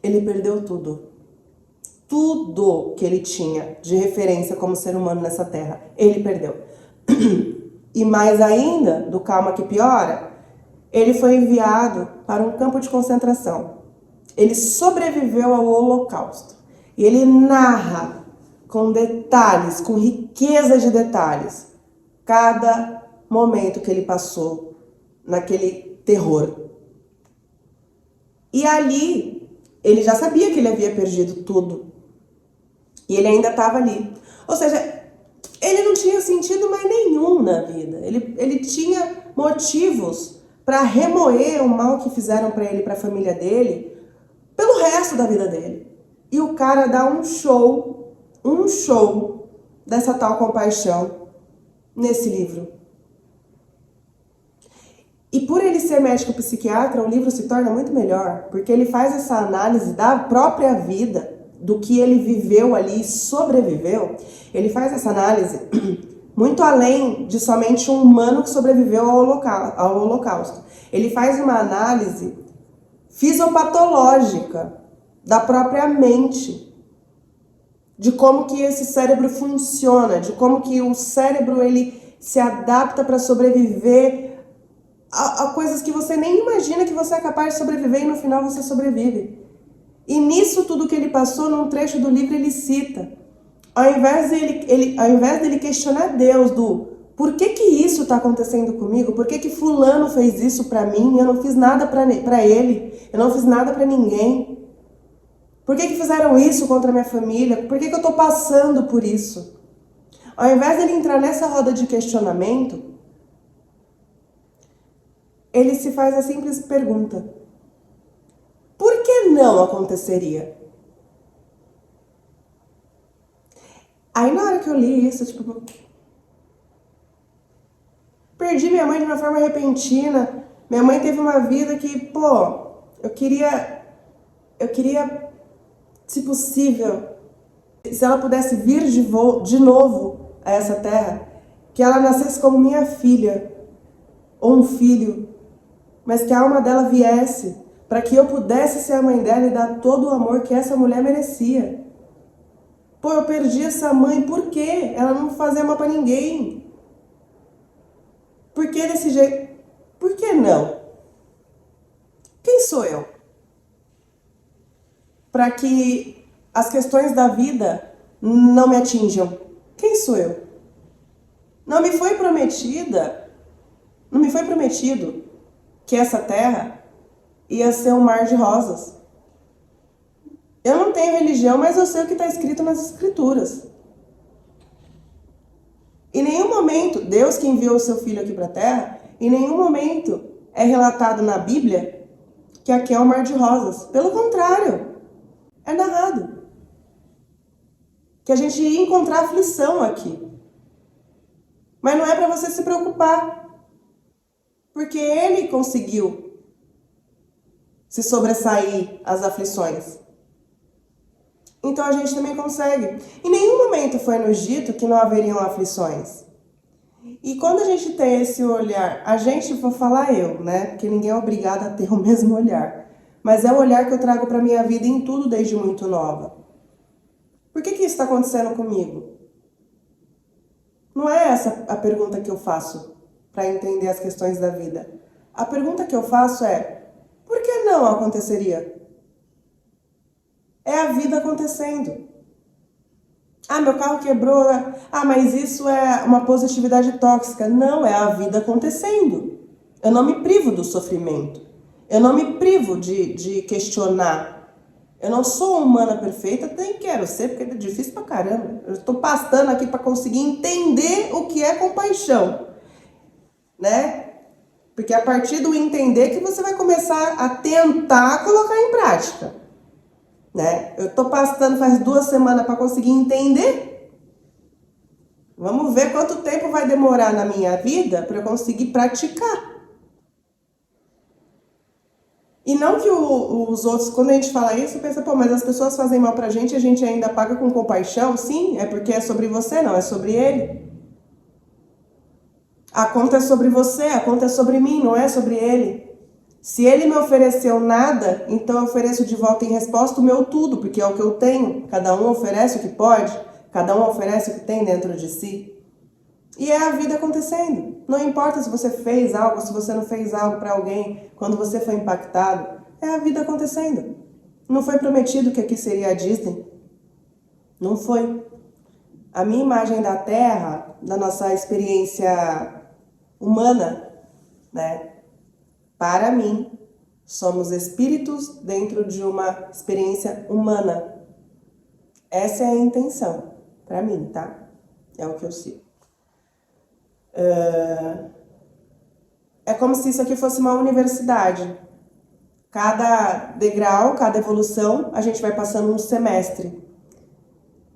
S1: Ele perdeu tudo. Tudo que ele tinha de referência como ser humano nessa terra, ele perdeu. E mais ainda, do calma que piora, ele foi enviado para um campo de concentração. Ele sobreviveu ao Holocausto. E ele narra com detalhes, com riqueza de detalhes, cada momento que ele passou naquele terror. E ali, ele já sabia que ele havia perdido tudo. E ele ainda estava ali. Ou seja, ele não tinha sentido mais nenhum na vida. Ele tinha motivos para remoer o mal que fizeram para ele e para a família dele pelo resto da vida dele. E o cara dá um show dessa tal compaixão nesse livro. E por ele ser médico psiquiatra, o livro se torna muito melhor, porque ele faz essa análise da própria vida, do que ele viveu ali e sobreviveu. Ele faz essa análise muito além de somente um humano que sobreviveu ao Holocausto. Ele faz uma análise fisiopatológica da própria mente, de como que esse cérebro funciona, de como que o cérebro ele se adapta para sobreviver a coisas que você nem imagina que você é capaz de sobreviver e no final você sobrevive. E nisso tudo que ele passou, num trecho do livro ele cita, ao invés dele questionar Deus do por que isso está acontecendo comigo, por que fulano fez isso para mim, eu não fiz nada para ele, eu não fiz nada para ninguém, por que fizeram isso contra a minha família, por que eu estou passando por isso? Ao invés dele entrar nessa roda de questionamento, ele se faz a simples pergunta: por que não aconteceria? Aí na hora que eu li isso, tipo, perdi minha mãe de uma forma repentina. Minha mãe teve uma vida que, pô, eu queria, se possível, se ela pudesse vir de novo a essa terra, que ela nascesse como minha filha ou um filho, mas que a alma dela viesse para que eu pudesse ser a mãe dela e dar todo o amor que essa mulher merecia. Pô, eu perdi essa mãe, por quê? Ela não fazia mal pra ninguém. Por que desse jeito? Por que não? Quem sou eu? Para que as questões da vida não me atinjam. Quem sou eu? Não me foi prometido que essa terra ia ser um mar de rosas. Eu não tenho religião, mas eu sei o que está escrito nas escrituras. Em nenhum momento, Deus que enviou o seu filho aqui para a terra, em nenhum momento é relatado na Bíblia que aqui é um mar de rosas. Pelo contrário, é narrado que a gente ia encontrar aflição aqui. Mas não é para você se preocupar, porque ele conseguiu se sobressair às aflições. Então a gente também consegue. Em nenhum momento foi nos dito que não haveriam aflições. E quando a gente tem esse olhar, a gente, vou falar eu, né? Porque ninguém é obrigado a ter o mesmo olhar. Mas é o olhar que eu trago para minha vida em tudo desde muito nova. Por que isso está acontecendo comigo? Não é essa a pergunta que eu faço para entender as questões da vida. A pergunta que eu faço é: por que não aconteceria? É a vida acontecendo. Ah, meu carro quebrou. Ah, mas isso é uma positividade tóxica. Não, é a vida acontecendo. Eu não me privo do sofrimento. Eu não me privo de questionar. Eu não sou humana perfeita, nem quero ser, porque é difícil pra caramba. Eu estou pastando aqui para conseguir entender o que é compaixão, né? Porque é a partir do entender que você vai começar a tentar colocar em prática. Né? Eu tô pastando faz 2 semanas para conseguir entender. Vamos ver quanto tempo vai demorar na minha vida para eu conseguir praticar. E não que os outros, quando a gente fala isso, pensa, pô, mas as pessoas fazem mal pra gente e a gente ainda paga com compaixão? Sim, é porque é sobre você, não é sobre ele. A conta é sobre você, a conta é sobre mim, não é sobre ele. Se ele me ofereceu nada, então eu ofereço de volta em resposta o meu tudo, porque é o que eu tenho. Cada um oferece o que pode, cada um oferece o que tem dentro de si. E é a vida acontecendo. Não importa se você fez algo, se você não fez algo para alguém, quando você foi impactado, é a vida acontecendo. Não foi prometido que aqui seria a Disney. Não foi. A minha imagem da Terra, da nossa experiência humana, né? Para mim, somos espíritos dentro de uma experiência humana. Essa é a intenção, para mim, tá? É o que eu sigo. É como se isso aqui fosse uma universidade. Cada degrau, cada evolução, a gente vai passando um semestre.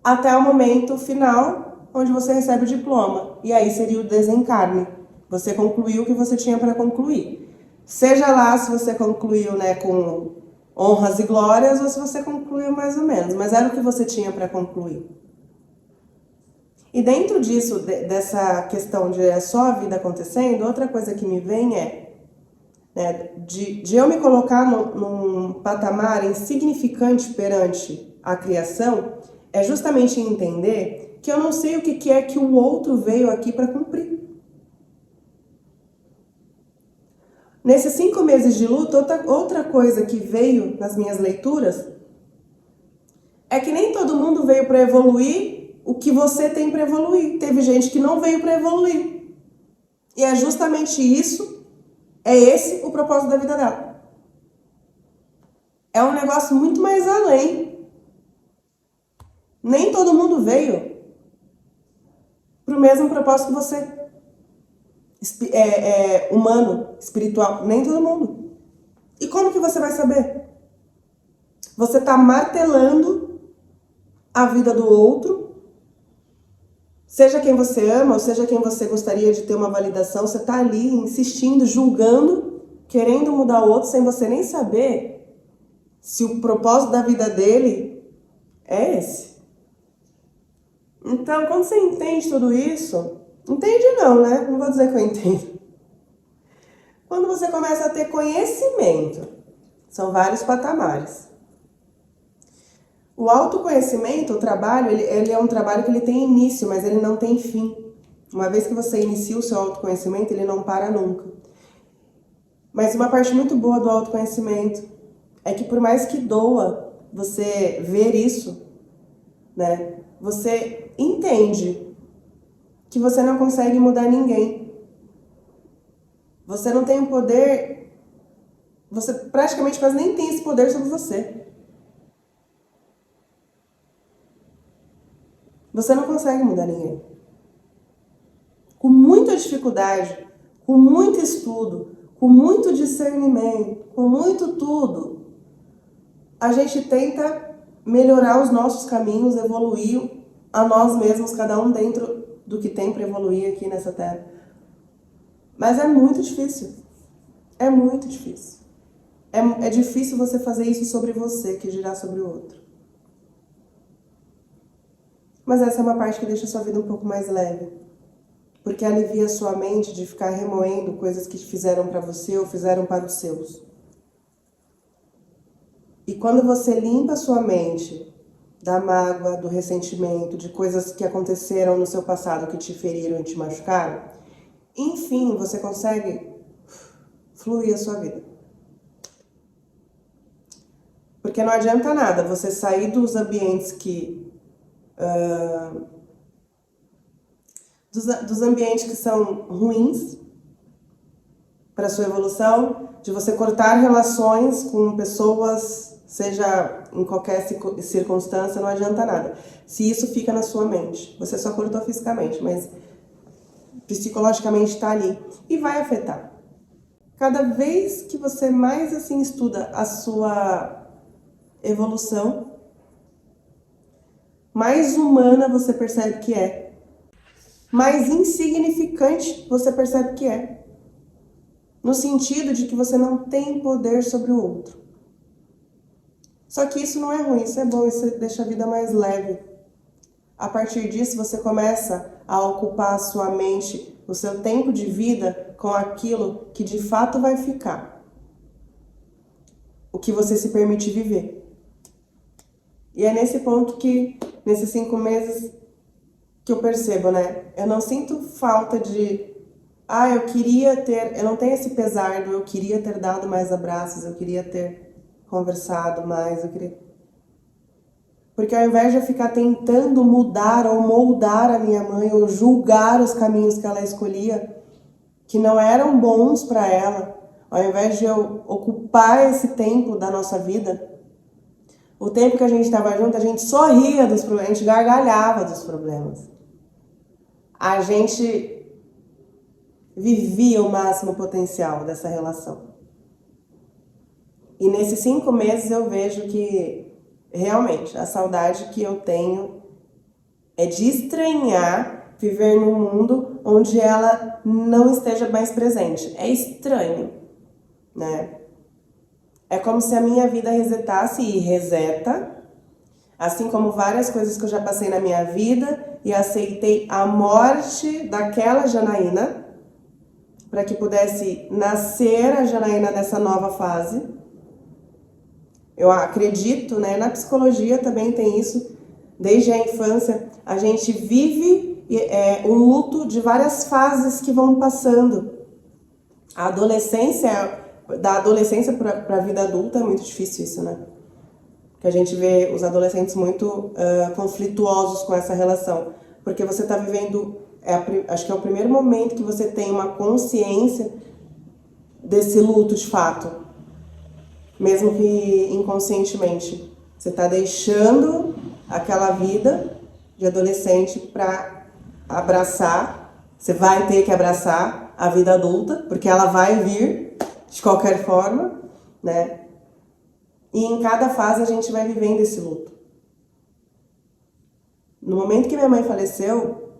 S1: Até o momento final, onde você recebe o diploma. E aí seria o desencarne. Você concluiu o que você tinha para concluir. Seja lá se você concluiu, né, com honras e glórias ou se você concluiu mais ou menos, mas era o que você tinha para concluir. E dentro disso, dessa questão de é só a vida acontecendo, outra coisa que me vem é: né, de eu me colocar num patamar insignificante perante a criação, é justamente entender que eu não sei o que é que o outro veio aqui para cumprir. Nesses 5 meses de luta, outra coisa que veio nas minhas leituras é que nem todo mundo veio para evoluir o que você tem para evoluir. Teve gente que não veio para evoluir. E é justamente isso, é esse o propósito da vida dela. É um negócio muito mais além. Nem todo mundo veio para o mesmo propósito que você. Humano, espiritual, nem todo mundo. E como que você vai saber? Você está martelando a vida do outro, seja quem você ama, ou seja quem você gostaria de ter uma validação, você está ali insistindo, julgando, querendo mudar o outro, sem você nem saber se o propósito da vida dele é esse. Então, quando você entende tudo isso, entende não, né? Não vou dizer que eu entendo. Quando você começa a ter conhecimento, são vários patamares. O autoconhecimento, o trabalho, ele é um trabalho que ele tem início, mas ele não tem fim. Uma vez que você inicia o seu autoconhecimento, ele não para nunca. Mas uma parte muito boa do autoconhecimento é que por mais que doa você ver isso, né, você entende que você não consegue mudar ninguém. Você não tem o poder, você praticamente quase nem tem esse poder sobre você. Você não consegue mudar ninguém. Com muita dificuldade, com muito estudo, com muito discernimento, com muito tudo, a gente tenta melhorar os nossos caminhos, evoluir a nós mesmos, cada um dentro do que tem para evoluir aqui nessa terra. Mas é muito difícil. É muito difícil. É difícil você fazer isso sobre você, que girar sobre o outro. Mas essa é uma parte que deixa a sua vida um pouco mais leve. Porque alivia a sua mente de ficar remoendo coisas que fizeram para você ou fizeram para os seus. E quando você limpa a sua mente da mágoa, do ressentimento, de coisas que aconteceram no seu passado que te feriram e te machucaram, enfim, você consegue fluir a sua vida. Porque não adianta nada você sair dos ambientes dos ambientes que são ruins para a sua evolução, de você cortar relações com pessoas, seja em qualquer circunstância, não adianta nada. Se isso fica na sua mente, você só cortou fisicamente, mas psicologicamente está ali e vai afetar. Cada vez que você mais assim estuda a sua evolução, mais humana você percebe que é. Mais insignificante você percebe que é. No sentido de que você não tem poder sobre o outro. Só que isso não é ruim, isso é bom, isso deixa a vida mais leve. A partir disso você começa a ocupar a sua mente, o seu tempo de vida com aquilo que de fato vai ficar. O que você se permite viver. E é nesse ponto que, nesses 5 meses, que eu percebo, né? Eu não sinto falta de... eu queria ter... Eu não tenho esse pesar do eu queria ter dado mais abraços, eu queria ter conversado mais, Porque ao invés de eu ficar tentando mudar ou moldar a minha mãe, ou julgar os caminhos que ela escolhia, que não eram bons para ela, ao invés de eu ocupar esse tempo da nossa vida, o tempo que a gente estava junto, a gente sorria dos problemas, a gente gargalhava dos problemas. A gente vivia o máximo potencial dessa relação. E nesses 5 meses eu vejo que, realmente, a saudade que eu tenho é de estranhar viver num mundo onde ela não esteja mais presente. É estranho, né? É como se a minha vida resetasse e reseta, assim como várias coisas que eu já passei na minha vida e aceitei a morte daquela Janaína, para que pudesse nascer a Janaína dessa nova fase. Eu acredito, né, na psicologia também tem isso, desde a infância, a gente vive um luto de várias fases que vão passando. A adolescência, da adolescência para a vida adulta é muito difícil isso, né? Que a gente vê os adolescentes muito conflituosos com essa relação, porque você está vivendo, acho que é o primeiro momento que você tem uma consciência desse luto de fato, mesmo que inconscientemente. Você está deixando aquela vida de adolescente para abraçar, você vai ter que abraçar a vida adulta, porque ela vai vir de qualquer forma, né? E em cada fase a gente vai vivendo esse luto. No momento que minha mãe faleceu,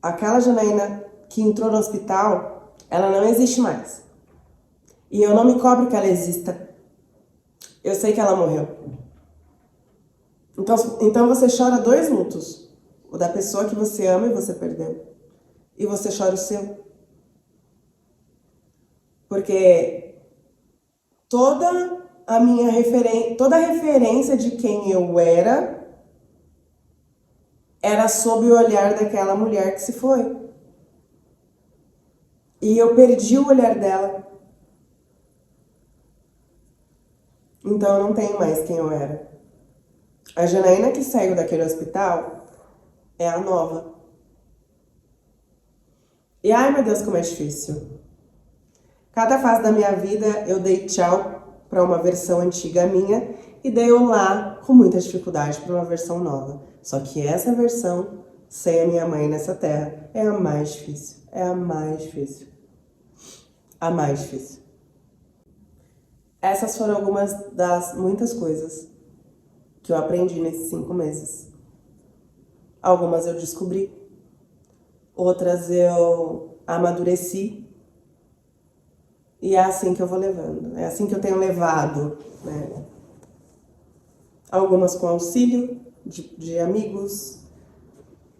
S1: aquela Janaína que entrou no hospital, ela não existe mais. E eu não me cobro que ela exista. Eu sei que ela morreu. Então você chora dois lutos. O da pessoa que você ama e você perdeu. E você chora o seu. Porque toda a referência de quem eu era sob o olhar daquela mulher que se foi. E eu perdi o olhar dela. Então eu não tenho mais quem eu era. A Janaína que saiu daquele hospital é a nova. E ai meu Deus, como é difícil. Cada fase da minha vida eu dei tchau para uma versão antiga minha e dei olá com muita dificuldade para uma versão nova. Só que essa versão, sem a minha mãe nessa terra, é a mais difícil. É a mais difícil. A mais difícil. Essas foram algumas das muitas coisas que eu aprendi nesses 5 meses. Algumas eu descobri, outras eu amadureci. E é assim que eu vou levando, é assim que eu tenho levado, né? Algumas com auxílio de amigos,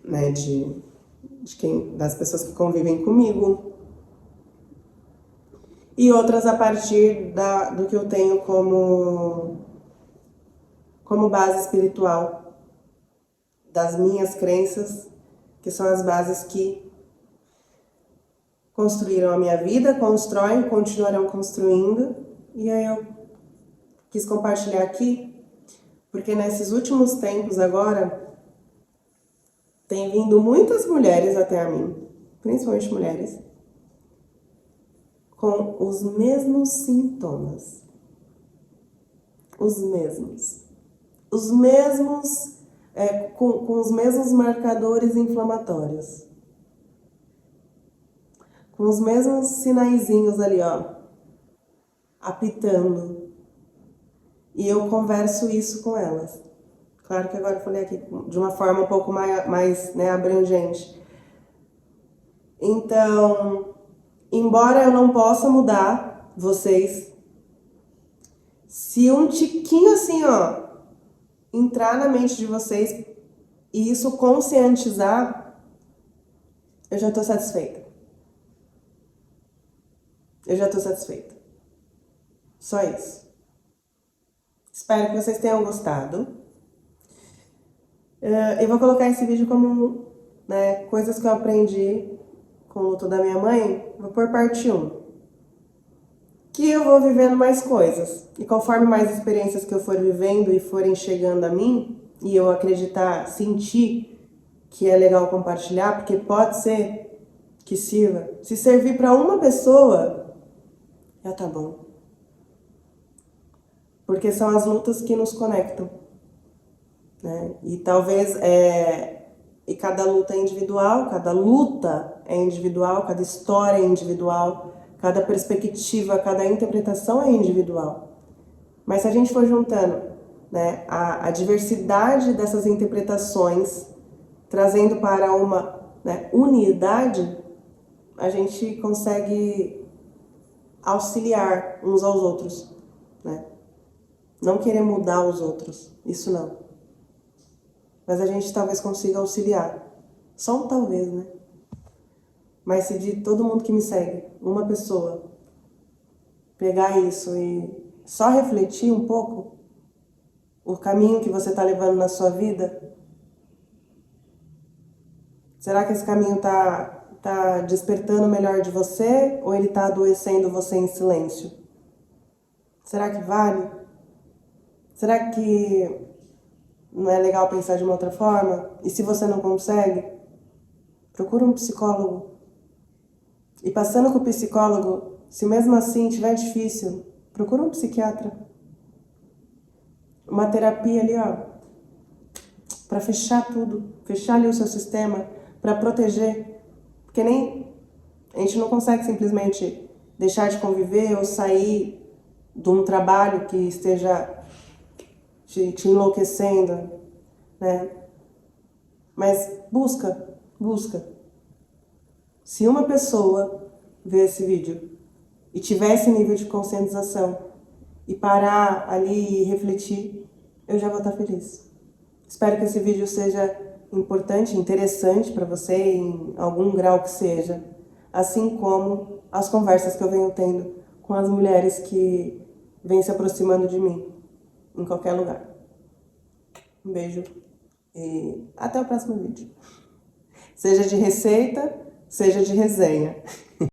S1: né? Das pessoas que convivem comigo. E outras a partir do que eu tenho como base espiritual, das minhas crenças, que são as bases que construíram a minha vida, constroem, continuarão construindo. E aí eu quis compartilhar aqui, porque nesses últimos tempos agora, tem vindo muitas mulheres até a mim, principalmente mulheres, com os mesmos sintomas. Os mesmos. Os mesmos, com os mesmos marcadores inflamatórios. Com os mesmos sinaizinhos ali, ó, apitando. E eu converso isso com elas. Claro que agora eu falei aqui de uma forma um pouco mais né, abrangente. Então, embora eu não possa mudar vocês, se um tiquinho assim, ó, entrar na mente de vocês e isso conscientizar, eu já tô satisfeita. Eu já tô satisfeita. Só isso. Espero que vocês tenham gostado. Eu vou colocar esse vídeo como, né, coisas que eu aprendi com o luto da minha mãe. Vou pôr parte 1. Que eu vou vivendo mais coisas. E conforme mais experiências que eu for vivendo e forem chegando a mim, e eu acreditar, sentir que é legal compartilhar, porque pode ser que sirva. Se servir para uma pessoa, já tá bom. Porque são as lutas que nos conectam, né? E talvez, e cada luta é individual, cada história é individual, cada perspectiva, cada interpretação é individual. Mas se a gente for juntando, né, a diversidade dessas interpretações, trazendo para uma, né, unidade, a gente consegue auxiliar uns aos outros, né? Não querer mudar os outros, isso não. Mas a gente talvez consiga auxiliar. Só um talvez, né? Mas se de todo mundo que me segue, uma pessoa pegar isso e só refletir um pouco o caminho que você está levando na sua vida, será que esse caminho tá despertando o melhor de você ou ele tá adoecendo você em silêncio? Será que vale? Será que não é legal pensar de uma outra forma? E se você não consegue, procura um psicólogo. E passando com o psicólogo, se mesmo assim tiver difícil, procura um psiquiatra. Uma terapia ali, ó, para fechar tudo, fechar ali o seu sistema, para proteger. Porque nem a gente não consegue simplesmente deixar de conviver ou sair de um trabalho que esteja te enlouquecendo, né? Mas busca. Se uma pessoa ver esse vídeo e tiver esse nível de conscientização e parar ali e refletir, eu já vou estar feliz. Espero que esse vídeo seja importante, interessante para você, em algum grau que seja, assim como as conversas que eu venho tendo com as mulheres que vêm se aproximando de mim, em qualquer lugar. Um beijo e até o próximo vídeo. Seja de receita, seja de resenha.